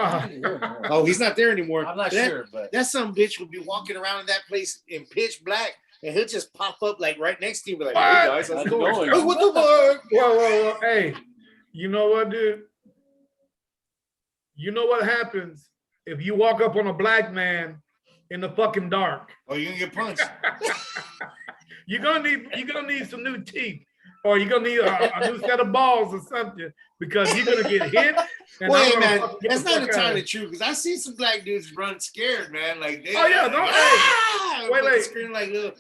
Oh, he's not there anymore. I'm not sure, but that some bitch would be walking around in that place in pitch black, and he'll just pop up like right next to you, be like, "Hey guys, how's it going? going? What the fuck?" Whoa. Hey, you know what, dude? You know what happens if you walk up on a black man in the fucking dark? Oh, you're gonna get punched. You're gonna need some new teeth, or you're gonna need a new set of balls or something, because you're gonna get hit. And Wait, man, that's not entirely true, because I see some black dudes run scared, man. Like, they, wait. scream like, look.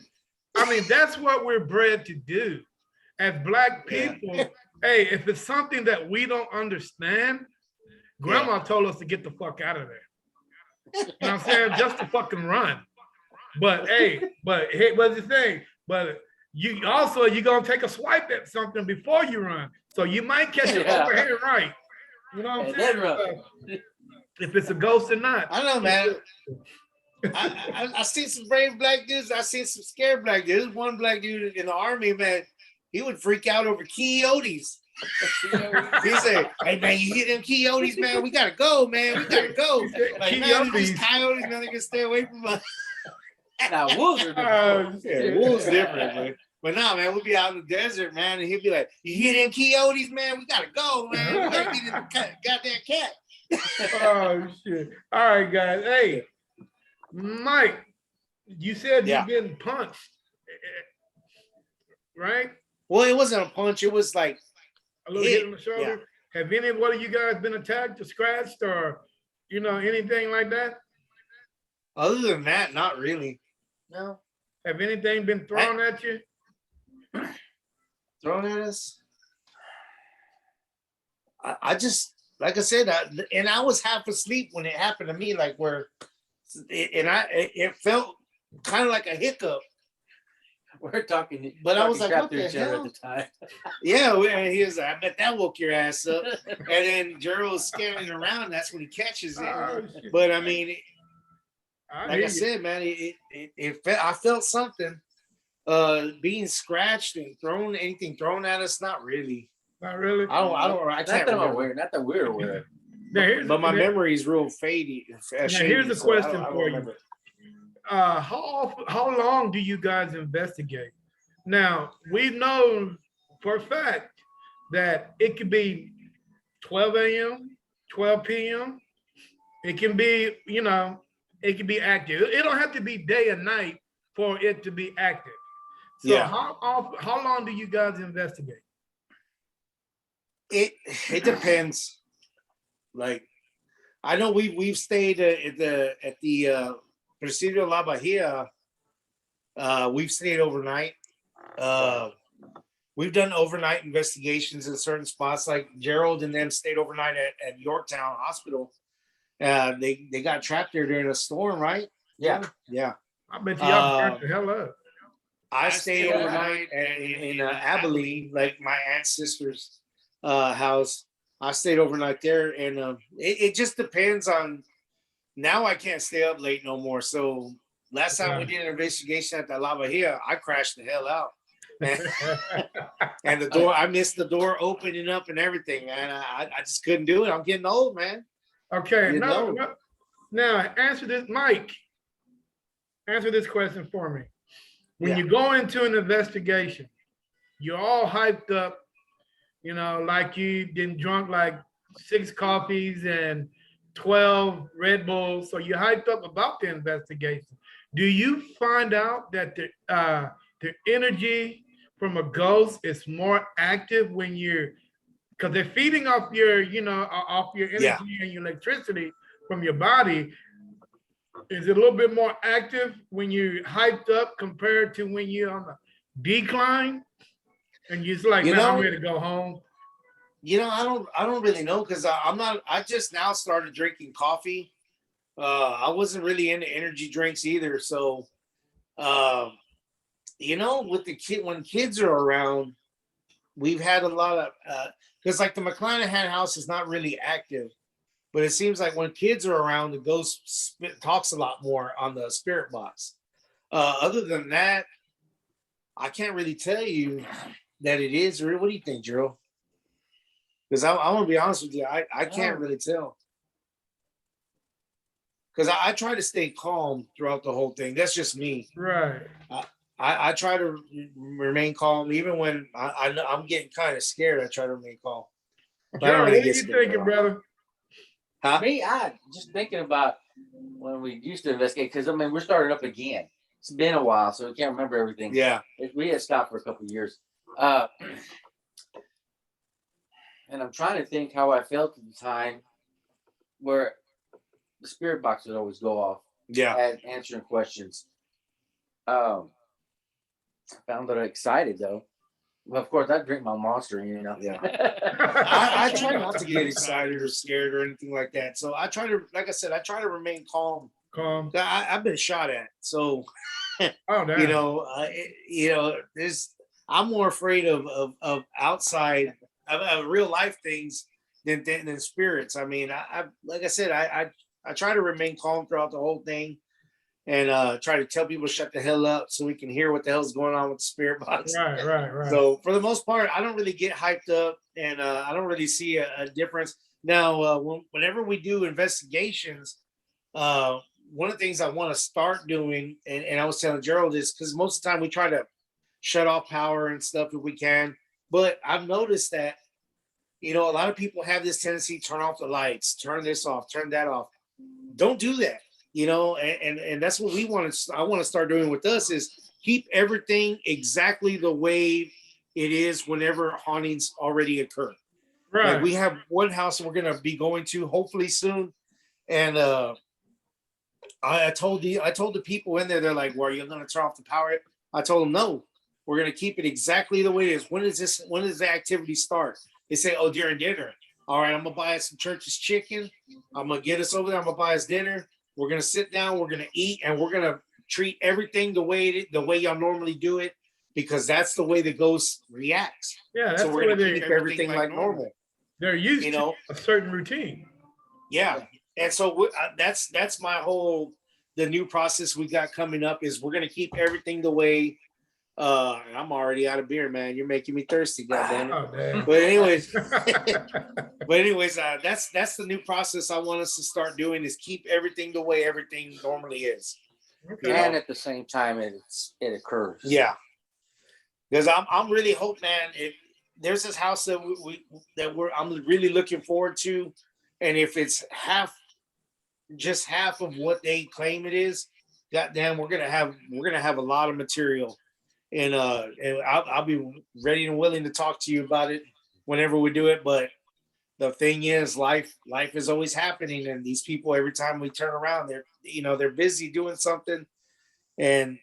I mean, that's what we're bred to do as black people. Hey, if it's something that we don't understand, grandma told us to get the fuck out of there. You know what I'm saying? Just to fucking run. But hey, what's the thing? But you're gonna take a swipe at something before you run, so you might catch it overhead right. You know what I'm saying? If it's a ghost or not. I don't know, man. I see some brave black dudes. I see some scared black dudes. There's one black dude in the army, man. He would freak out over coyotes. He said, "Hey man, you hear them coyotes, man? We gotta go, man. We gotta go." Like, man, these coyotes, man, they can stay away from us. now wolves are different. Wolves different, man. But nah, man, we'll be out in the desert, man, and he'll be like, "You hear them coyotes, man? We gotta go, man. We gotta get in the goddamn cat." Oh shit! All right, guys. Hey, Mike, you said you've been punched, right? Well, it wasn't a punch. It was like a little hit on the shoulder. Yeah. Have any one of you guys been attacked or scratched or, you know, anything like that? Other than that, not really. No. Have anything been thrown at you? Thrown at us? I just like I said, and I was half asleep when it happened to me, like it felt kind of like a hiccup. We're talking, But I was like, crap what to the each other hell? at the time. Yeah, and he was like, I bet that woke your ass up. And then Gerald's scanning around. That's when he catches it. Oh, shit. But I mean, I like hear I you. said, man, it felt, I felt something. Being scratched and anything thrown at us, not really. Not really. I Not can't that I'm remember. aware, not that we're aware of. But my memory is real faded. here's a question I don't for you. remember. How long do you guys investigate? Now, we know for a fact that it could be 12 a.m., 12 p.m. It can be, it can be active. It don't have to be day and night for it to be active. So Yeah. how long do you guys investigate? It depends. Like, I know we've stayed at the Presidio La Bahia. We've stayed overnight. We've done overnight investigations in certain spots, like Gerald and them stayed overnight at Yorktown Hospital. They got trapped there during a storm, right? Yeah. I bet y'all burned the hell up. I stayed overnight in Abilene, like my aunt's sister's house. I stayed overnight there, and it just depends on. Now I can't stay up late no more. So last time we did an investigation at the La Bahia, I crashed the hell out. And the door, I missed the door opening up and everything, man. I just couldn't do it. I'm getting old, man. Okay, You know. now answer this, Mike. Answer this question for me. When Yeah. you go into an investigation, you're all hyped up, like you didn't drunk like 6 coffees and 12 Red Bulls. So you're hyped up about the investigation. Do you find out that the energy from a ghost is more active when because they're feeding off your, off your energy and your electricity from your body? Is it a little bit more active when you're hyped up compared to when you're on the decline and you're just like, man, I'm ready to go home? I don't really know, because I just now started drinking coffee. I wasn't really into energy drinks either. So, with when kids are around, we've had a lot of, because like the McClanahan house is not really active, but it seems like when kids are around, the ghost talks a lot more on the spirit box. Other than that, I can't really tell you that it is. Or what do you think, Gerald? Because I want to be honest with you, I can't really tell. Because I try to stay calm throughout the whole thing. That's just me. Right. I try to remain calm, even when I'm getting kind of scared. I try to remain calm. Gerald, what are you thinking, brother? Huh? Me, I just thinking about when we used to investigate, because we're starting up again. It's been a while, so we can't remember everything. Yeah. We had stopped for a couple of years. And I'm trying to think how I felt at the time where the spirit box would always go off. Yeah. At answering questions. I found that excited though. Well, of course, I drink my Monster, Yeah. I try not to get excited or scared or anything like that. So I try to, like I said, I try to remain calm. Calm. I've been shot at, so oh, damn. I'm more afraid of outside of real life things than spirits. I mean, I like I said, I try to remain calm throughout the whole thing, and try to tell people shut the hell up so we can hear what the hell's going on with the spirit box. Right. So for the most part, I don't really get hyped up, and I don't really see a difference. Now, whenever we do investigations, one of the things I want to start doing, and I was telling Gerald this, because most of the time we try to shut off power and stuff if we can, but I've noticed that, a lot of people have this tendency to turn off the lights, turn this off, turn that off. Don't do that. And that's what I want to start doing with us, is keep everything exactly the way it is whenever hauntings already occur. Right. Like we have one house we're going to be going to hopefully soon. And I told the people in there, they're like, well, are you going to turn off the power? I told them, no, we're going to keep it exactly the way it is. When does the activity start? They say, oh, during dinner. all right, I'm gonna buy us some Church's chicken. I'm gonna get us over there. I'm gonna buy us dinner. We're gonna sit down. We're gonna eat, and we're gonna treat everything the way y'all normally do it, because that's the way the ghost reacts. Yeah, that's So the we're way gonna they, keep everything like normal. they're used You to know? a certain routine. Yeah, and so that's my whole. The new process we got coming up is we're gonna keep everything the way. I'm already out of beer, man. You're making me thirsty, goddamn it. Oh, damn. But anyways, that's the new process I want us to start doing, is keep everything the way everything normally is. Okay. And at the same time, it occurs. Yeah, because I'm really hope, man. There's this house that I'm really looking forward to, and if it's just half of what they claim it is, goddamn, we're gonna have a lot of material, and I'll be ready and willing to talk to you about it whenever we do it. But the thing is, life is always happening, and these people, every time we turn around, they're busy doing something, and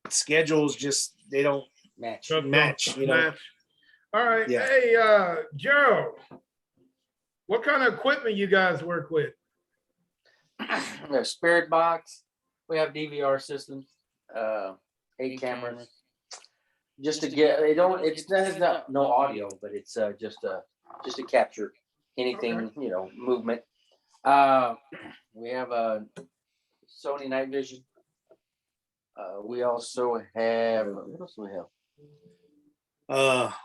schedules just they don't Match. match. Match. All right. Yeah. Hey, Gerald, what kind of equipment you guys work with? We have spirit box. We have DVR systems, 8 cameras. Just to get no audio, but it's just to capture anything, movement. We have a Sony night vision. We also have, what else do we have?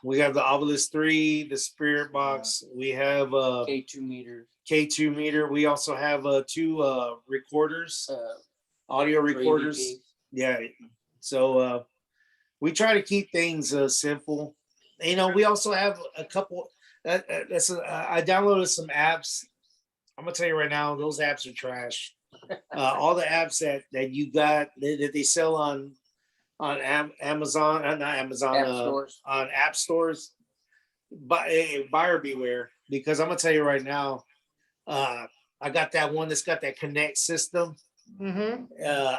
We have the Obelisk 3, the Spirit Box. We have K2 meters. K2 meter. We also have 2 recorders, audio recorders. AVP. Yeah. So we try to keep things simple. We also have a couple. I downloaded some apps. I'm gonna tell you right now, those apps are trash. All the apps that you got that they sell on Amazon, not Amazon, App stores. on app stores. Buyer beware, because I'm gonna tell you right now, I got that one that's got that Connect system. Mm-hmm.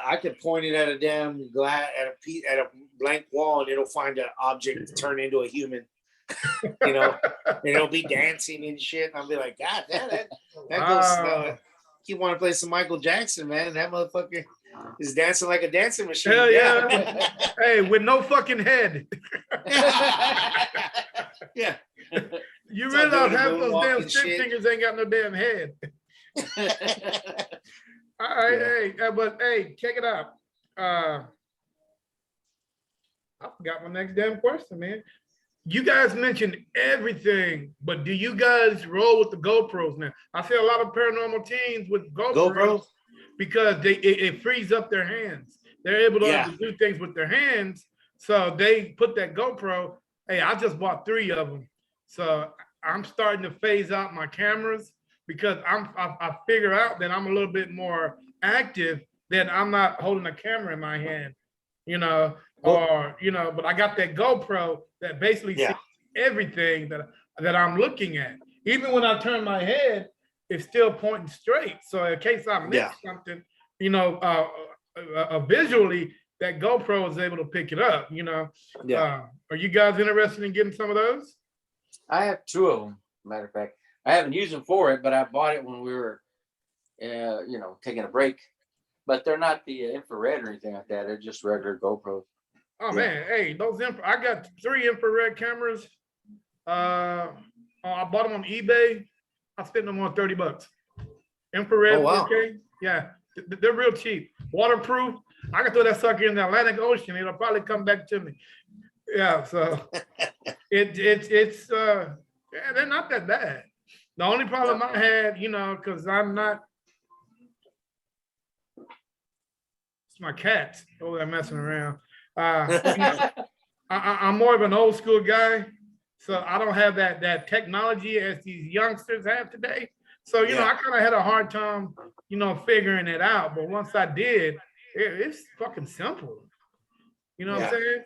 I could point it at a damn at a blank wall, and it'll find an object to turn into a human. And it'll be dancing and shit. And I'll be like, God, that goes. You want to play some Michael Jackson, man? That motherfucker is dancing like a dancing machine. Hell yeah. Hey, with no fucking head. Yeah. You So realize doing half the those moonwalk damn and stick shit. fingers ain't got no damn head. All right, Yeah. but check it out. I forgot my next damn question, man. You guys mentioned everything, but do you guys roll with the GoPros now? I see a lot of paranormal teens with GoPros because it frees up their hands. They're able to do things with their hands. So they put that GoPro. Hey, I just bought 3 of them. So I'm starting to phase out my cameras because I figure out that I'm a little bit more active, that I'm not holding a camera in my hand, but I got that GoPro that basically sees everything that I'm looking at. Even when I turn my head, it's still pointing straight. So in case I miss something, visually, that GoPro is able to pick it up, Are you guys interested in getting some of those? I have 2 of them. Matter of fact, I haven't used them for it, but I bought it when we were, taking a break. But they're not the infrared or anything like that. They're just regular GoPros. Oh man, hey, I got 3 infrared cameras. I bought them on eBay. I spent them on $30. Infrared 4K. Yeah, they're real cheap. Waterproof. I can throw that sucker in the Atlantic Ocean. It'll probably come back to me. Yeah, so it's they're not that bad. The only problem I had, because I'm not. It's my cats over there messing around. I'm more of an old school guy, so I don't have that technology as these youngsters have today. So I kind of had a hard time, figuring it out. But once I did, it's fucking simple. You know what I'm saying?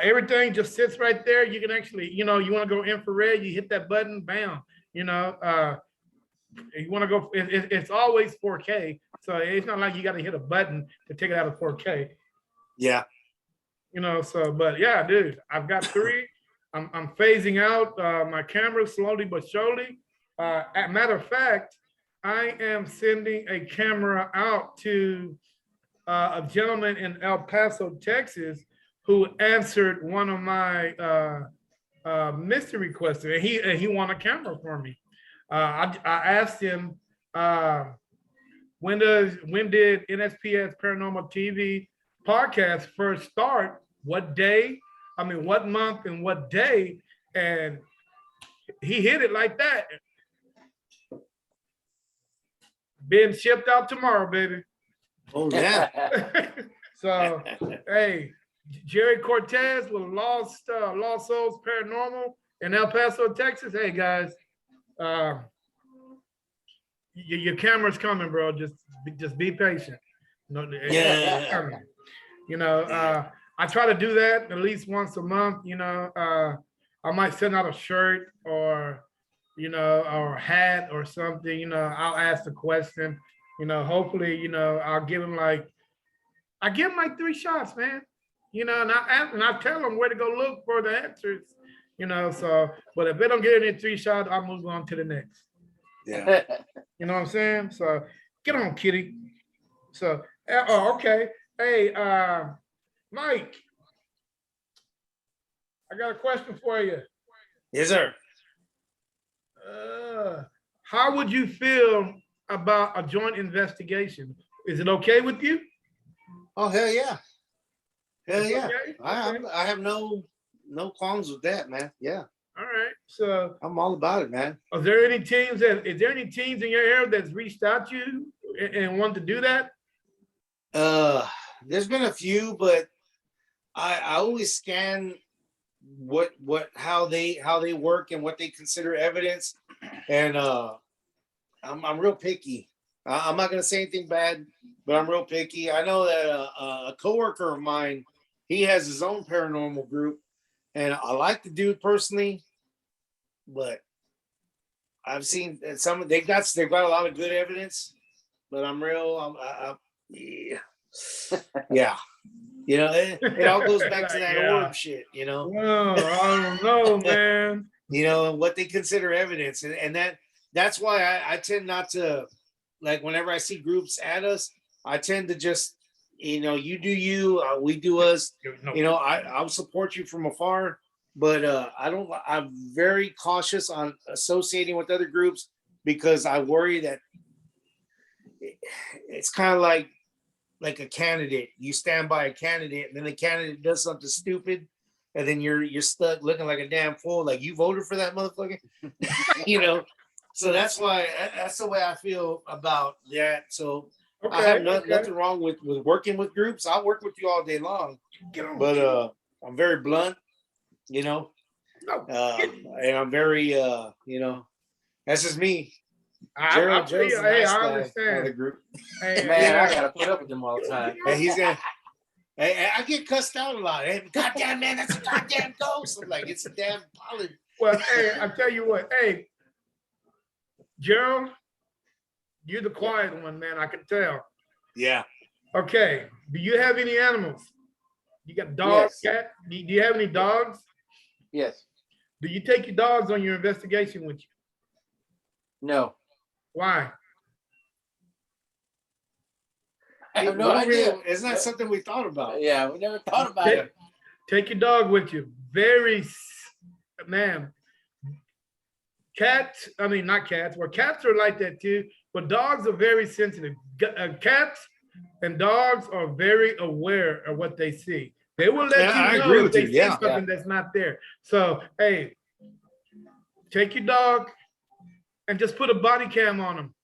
Everything just sits right there. You can actually, you want to go infrared, you hit that button, bam. You want to go. It's always 4K, so it's not like you got to hit a button to take it out of 4K. Yeah. But yeah, dude, I've got 3. I'm phasing out my cameras slowly but surely. As a matter of fact, I am sending a camera out to a gentleman in El Paso, Texas, who answered one of my mystery questions, and he won a camera for me. I asked him, when did NSPS Paranormal TV podcast first start? What day? I mean, what month and what day? And he hit it like that. Being shipped out tomorrow, baby. Oh yeah. So, hey, Jerry Cortez with Lost Souls Paranormal in El Paso, Texas. Hey guys, your camera's coming, bro. Just be patient. No, Yeah. You know, I try to do that at least once a month. You know, I might send out a shirt or, you know, or a hat or something. You know, I'll ask the question. You know, hopefully, you know, I give them like 3 shots, man. You know, and I tell them where to go look for the answers. You know, so but if they don't get any 3 shots, I'll move on to the next. Yeah. You know what I'm saying? So get on, kitty. So oh, okay. Hey, Mike, I got a question for you. Yes, sir. How would you feel about a joint investigation? Is it okay with you? Oh hell yeah. Hell yeah. Okay, I have no qualms with that, man. Yeah. all right. So I'm all about it, man. is there any teams in your area that's reached out to you and want to do that? There's been a few, but I always scan how they work and what they consider evidence, and I'm real picky. I'm not gonna say anything bad, but I'm real picky. I know that a coworker of mine, he has his own paranormal group, and I like the dude personally, but I've seen some. They've got a lot of good evidence, but yeah. Yeah. You know, it all goes back to that Yeah. orb shit, you know. No, I don't know, man. You know, what they consider evidence. And that's why I tend not to, like, whenever I see groups at us, I tend to just, you know, you do you, we do us. No. You know, I'll support you from afar, but I'm very cautious on associating with other groups because I worry that it's kind of like a candidate. You stand by a candidate, and then the candidate does something stupid, and then you're stuck looking like a damn fool, like you voted for that motherfucker. You know, so that's the way I feel about that. So I have nothing wrong with working with groups. I'll work with you all day long, but I'm very blunt, you know, and I'm very you know, that's just me. I understand. The group. Hey, Man, I gotta put up with them all the time. And he's gonna. Hey, I get cussed out a lot. Hey, goddamn man, that's a goddamn ghost. I'm like, it's a damn pollen. Well, hey, I tell you what. Hey, Gerald, you're the quiet one, man. I can tell. Yeah. Okay. Do you have any animals? You got dogs, Yes. cat? Do you have any dogs? Yes. Do you take your dogs on your investigation with you? No. Why? I have no idea. Isn't that something we thought about? Yeah, we never thought about it. Take your dog with you. Man, cats, I mean, not cats, well, cats are like that too, but dogs are very sensitive. Cats and dogs are very aware of what they see. They will let you know if they see something that's not there. So, hey, take your dog and just put a body cam on them.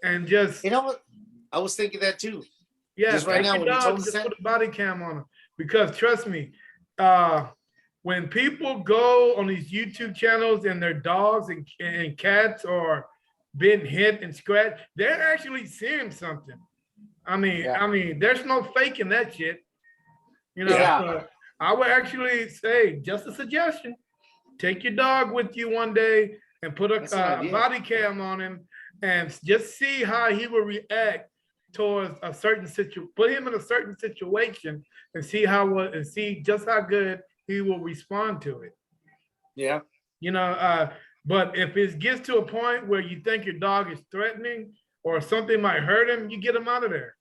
And just, you know what? I was thinking that too. Yeah, just right now when you told us just that, put a body cam on them. Because trust me, when people go on these YouTube channels and their dogs and cats are being hit and scratched, they're actually seeing something. I mean, there's no faking that shit. You know, so I would actually say, just a suggestion, take your dog with you one day and put a body cam on him and just see how he will react towards a certain situation. Put him in a certain situation and see just how good he will respond to it. Yeah. You know, But if it gets to a point where you think your dog is threatening or something might hurt him, you get him out of there.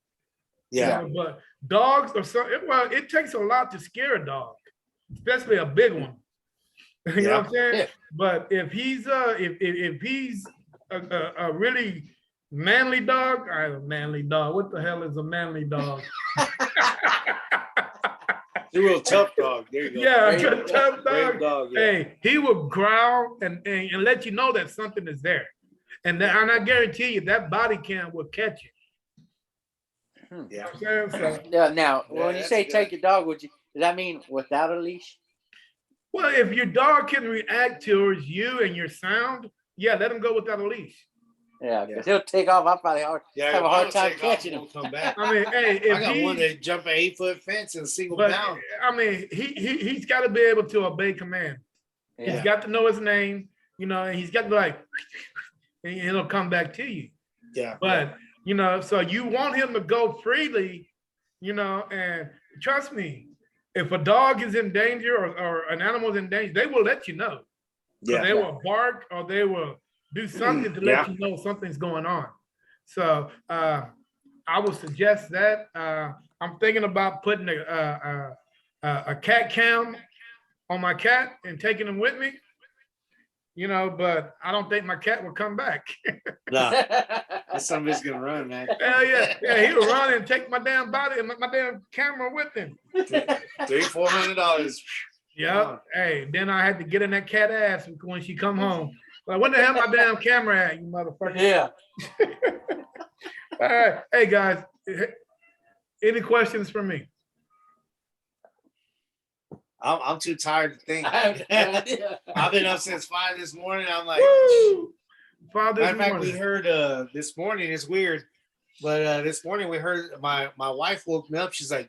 Yeah. You know, but dogs are so well, it takes a lot to scare a dog, especially a big one. You know what I'm saying? Yeah. But if he's if he's a really manly dog, a manly dog. What the hell is a manly dog? The real tough dog. There you go. Yeah, a Brave good tough Brave dog. dog. Yeah. Hey, he will growl and let you know that something is there. And I guarantee you that body cam will catch it. Yeah. You know what I'm saying? So, Yeah. Now, Yeah, when you that's say good. take your dog, does that mean without a leash? well, if your dog can react towards you and your sound, yeah, let him go without a leash. Yeah, because he'll take off. I'll probably Yeah, have a if I hard don't time take off, catching he him. won't come back. I mean, hey, if I got one he, that jumped an 8-foot fence in a single but bound. I mean, he's got to be able to obey command. He's Yeah. got to know his name, you know, and he's got to be like, and it'll come back to you. Yeah. But, you know, so you want him to go freely, you know, and trust me, if a dog is in danger or an animal is in danger, they will let you know. Yeah. They will bark or they will do something to let you know something's going on. So I would suggest that. I'm thinking about putting a cat cam on my cat and taking him with me. You know, but I don't think my cat will come back. Nah, that somebody's gonna run, man. Hell yeah, yeah, he'll run and take my damn body and my damn camera with him. $300-400. Yeah. Hey, then I had to get in that cat ass when she come home. Like, what the hell my damn camera at, you motherfucker? Yeah. All right. Hey guys, any questions for me? I'm too tired to think. I have no idea. I've been up since 5 this morning. I'm like, Woo! Father's matter of fact, we morning. heard this morning. It's weird, but this morning we heard my wife woke me up. She's like,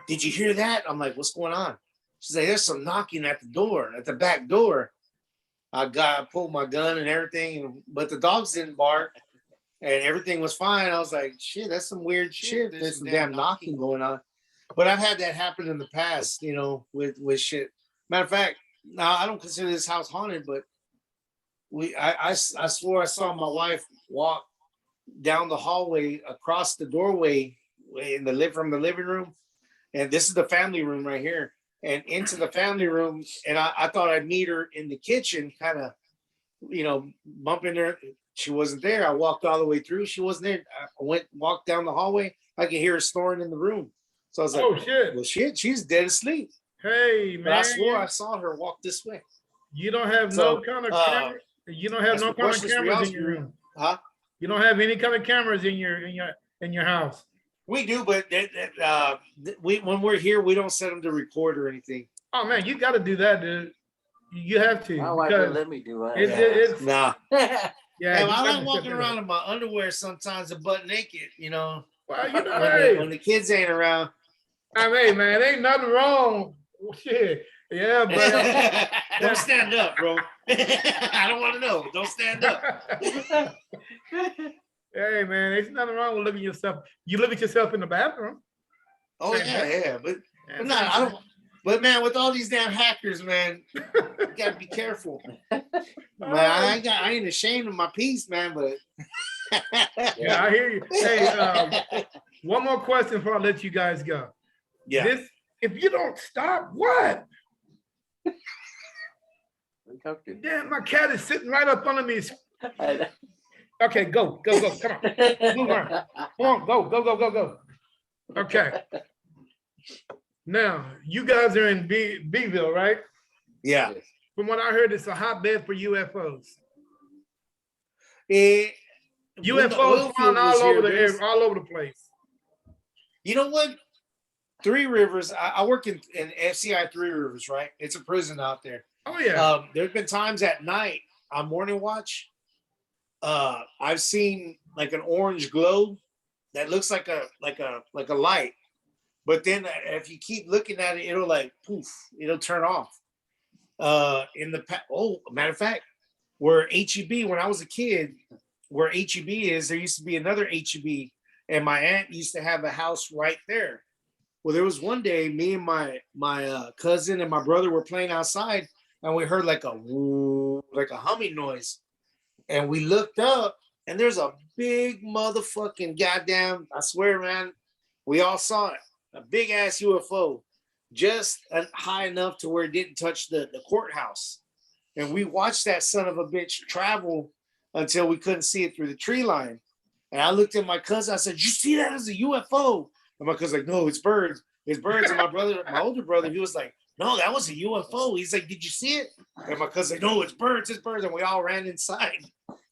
"Did you hear that?" I'm like, "What's going on?" She's like, "There's some knocking at the door, at the back door." I pulled my gun and everything, but the dogs didn't bark, and everything was fine. I was like, "Shit, that's some weird shit. There's some damn knocking going on." But I've had that happen in the past, you know, with shit. Matter of fact, now I don't consider this house haunted, but I swore I saw my wife walk down the hallway across the doorway from the living room, and this is the family room right here, and into the family room, and I thought I'd meet her in the kitchen, kind of, you know, bumping her. She wasn't there. I walked all the way through. She wasn't there. I walked down the hallway. I could hear her snoring in the room. So I was like, Oh shit. well, shit, she's dead asleep. Hey But I man, swore I saw her walk this way. you don't have So, no kind of camera. You don't have that's no the kind of questions for cameras y'all, in your room. Huh? You don't have any kind of cameras in your house. We do, but when we're here, we don't set them to record or anything. Oh man, you got to do that, dude. You have to. My wife because would let me do it's Nah. yeah. Yeah, you I gotta like set walking that around up. in my underwear sometimes and butt naked, you know, Well, you know, when, hey, when the kids ain't around. I mean, man, ain't nothing wrong. Shit. Yeah, but Don't stand up, bro. I don't want to know. Don't stand up. hey, man, there's nothing wrong with looking at yourself. You look at yourself in the bathroom. Oh yeah, but I'm not. I don't. But man, with all these damn hackers, man, you gotta be careful. Man, I ain't ashamed of my piece, man. But Yeah, I hear you. Hey, one more question before I let you guys go. yeah, This, if you don't stop, what? Damn, my cat is sitting right up under me. Okay, go. Come on. Move on. Come on, go. Okay. Now, you guys are in Bville, right? yeah. From what I heard, it's a hotbed for UFOs. When the UFOs oil flying field was here, there's- all over the place. You know what? Three Rivers. I work in FCI Three Rivers, right? It's a prison out there. Oh yeah. There's been times at night on morning watch. I've seen like an orange glow that looks like a light, but then if you keep looking at it, it'll like poof, it'll turn off. Matter of fact, where HEB, when I was a kid, where HEB is, there used to be another HEB, and my aunt used to have a house right there. Well, there was one day, me and my cousin and my brother were playing outside, and we heard like a woo, like a humming noise. And we looked up, and there's a big motherfucking goddamn, I swear, man, we all saw it. A big ass UFO, just high enough to where it didn't touch the courthouse. And we watched that son of a bitch travel until we couldn't see it through the tree line. And I looked at my cousin, I said, "You see that as a UFO?" And my cousin's like, "No, it's birds. It's birds." And my brother, my older brother, he was like, "No, that was a UFO." He's like, "Did you see it?" And my cousin's like, "No, it's birds, it's birds." And we all ran inside.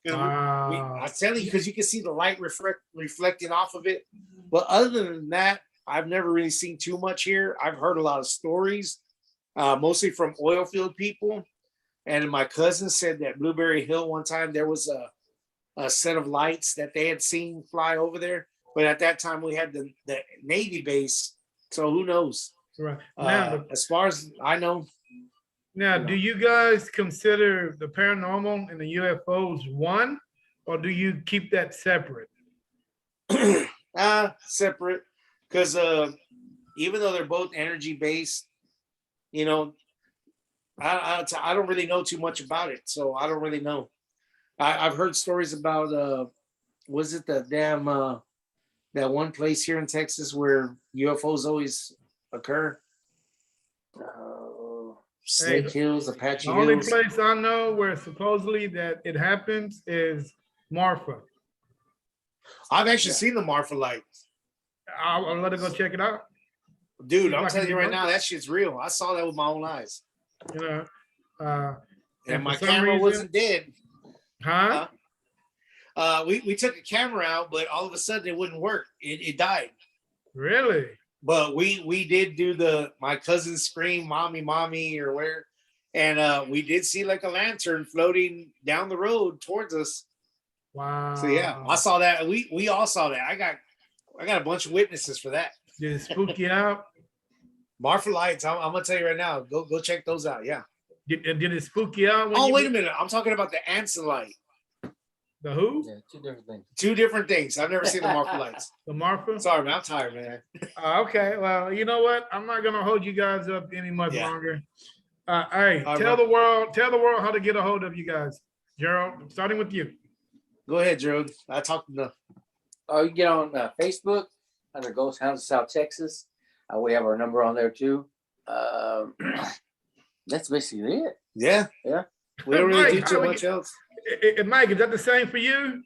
Wow. I tell you, because you can see the light reflecting off of it. But other than that, I've never really seen too much here. I've heard a lot of stories, mostly from oil field people. And my cousin said that Blueberry Hill one time there was a set of lights that they had seen fly over there. But at that time we had the Navy base. So who knows? Right. Now, As far as I know. now, do you guys consider the paranormal and the UFOs one, or do you keep that separate? Separate. Because even though they're both energy based, you know, I don't really know too much about it, so I don't really know. I've heard stories about was it the damn that one place here in Texas where UFOs always occur? Snake Hills, Apache The only Hills. place I know where supposedly that it happens is Marfa. I've actually seen the Marfa lights. I'll let her go check it out. Dude, I'm telling you right now, that shit's real. I saw that with my own eyes. You know, And my for some camera reason- wasn't dead. huh? We took a camera out, but all of a sudden it wouldn't work. It died. Really? But we did do my cousin scream, "Mommy, mommy," or where, and we did see like a lantern floating down the road towards us. Wow. So yeah, I saw that. We all saw that. I got a bunch of witnesses for that. Did it spook you out? Marfa lights. I'm gonna tell you right now. Go check those out. Yeah. Did it spook you out? When Oh, you wait a minute. I'm talking about the Anson light. The who? Yeah, two different things. Two different things. I've never seen the Marfa lights. The Marfa? Sorry, man. I'm tired, man. Okay. Well, you know what? I'm not gonna hold you guys up any much Yeah. longer. Hey, All tell right. the world how to get a hold of you guys. Gerald, starting with you. Go ahead, Gerald. I talked enough. Oh, you can get on Facebook under Ghost Hounds of South Texas. We have our number on there too. That's basically it. Yeah. Yeah. We don't really Mike, do how too do we much else. Mike, is that the same for you?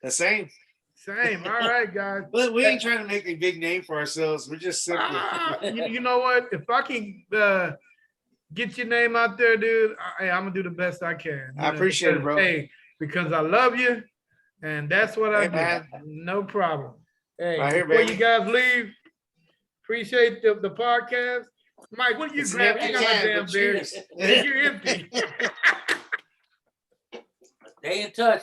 The same. Same. All right, guys. But we ain't trying to make a big name for ourselves. We're just simple. You know what? If I can get your name out there, dude, I'm gonna do the best I can. I appreciate it, bro. Hey, because I love you, and that's what I Hey, do. man. No problem. Hey, Right here, before baby. you guys leave, appreciate the podcast. Mike, what do you It's an grab? empty You got my can, damn but beer. cheers. You're empty. Stay in touch.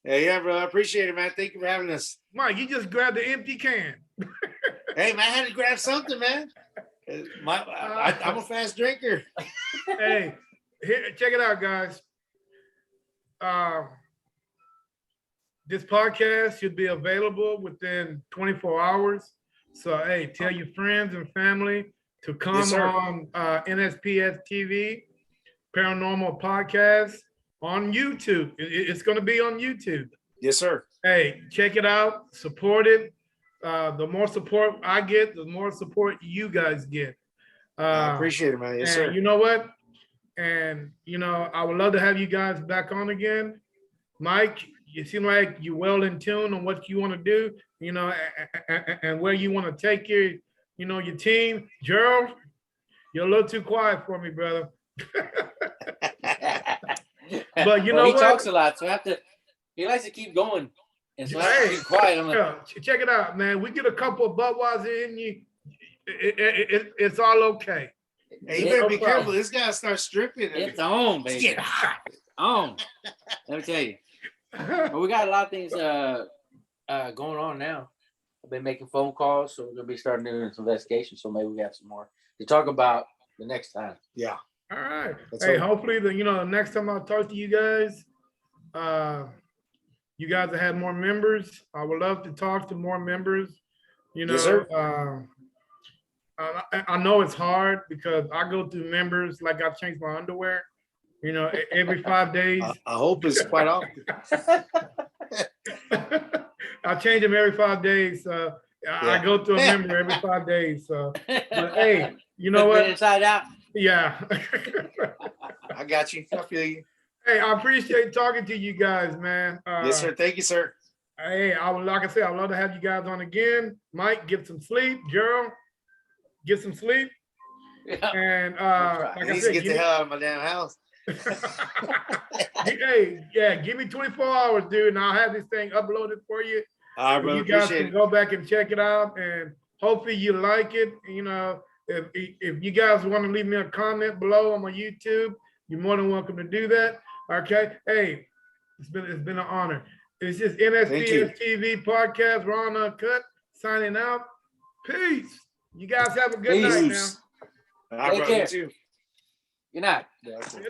Yeah, bro. I appreciate it, man. Thank you for having us. Mike, you just grabbed the empty can. Hey, man, I had to grab something, man. I'm a fast drinker. Hey, here, check it out, guys. This podcast should be available within 24 hours. So, hey, tell your friends and family to come Yes, sir. on NSPS TV, Paranormal Podcast on YouTube. It's going to be on YouTube. Yes, sir. Hey, check it out, support it. The more support I get, the more support you guys get. I appreciate it, man. Yes, And sir. you know what? And you know, I would love to have you guys back on again. Mike, you seem like you're well in tune on what you want to do, you know, and where you want to take your team. Gerald, you're a little too quiet for me, brother. But you know he what? talks a lot, so he likes to keep going. And so I have to keep quiet. I'm like, Yeah, check it out, man. We get a couple of Budweiser in you. It's all okay. Hey, you better No be problem. careful. This guy starts stripping. it's on, It's baby. getting hot. On. Let me tell you. But we got a lot of things going on now. I've been making phone calls, so we're gonna be starting doing some investigations. So maybe we have some more to talk about the next time. Yeah. All right. That's Hey, all. hopefully the next time I talk to you guys, you guys have had more members. I would love to talk to more members. Yes, sir. I know it's hard because I go through members like I change my underwear, every 5 days. I hope it's quite often. I change them every 5 days. So I go through a member every 5 days. So, but hey, you know what? Inside out. Yeah. I got you. I feel you. Hey, I appreciate talking to you guys, man. Yes, sir. Thank you, sir. Hey, like I said, I'd love to have you guys on again. Mike, get some sleep. Gerald, get some sleep. Yeah. And right. like I I need said, to get the hell out of my damn house. hey, yeah, give me 24 hours, dude, and I'll have this thing uploaded for you. All right, brother. You guys Appreciate can it. go back and check it out, and hopefully you like it. If you guys want to leave me a comment below on my YouTube, you're more than welcome to do that. Okay. Hey, it's been an honor. It's just NSPS TV podcast, Raw and Uncut, signing out. Peace. You guys have a good night now. All right, Take brother. You care. too. Good night. Yeah, that's it.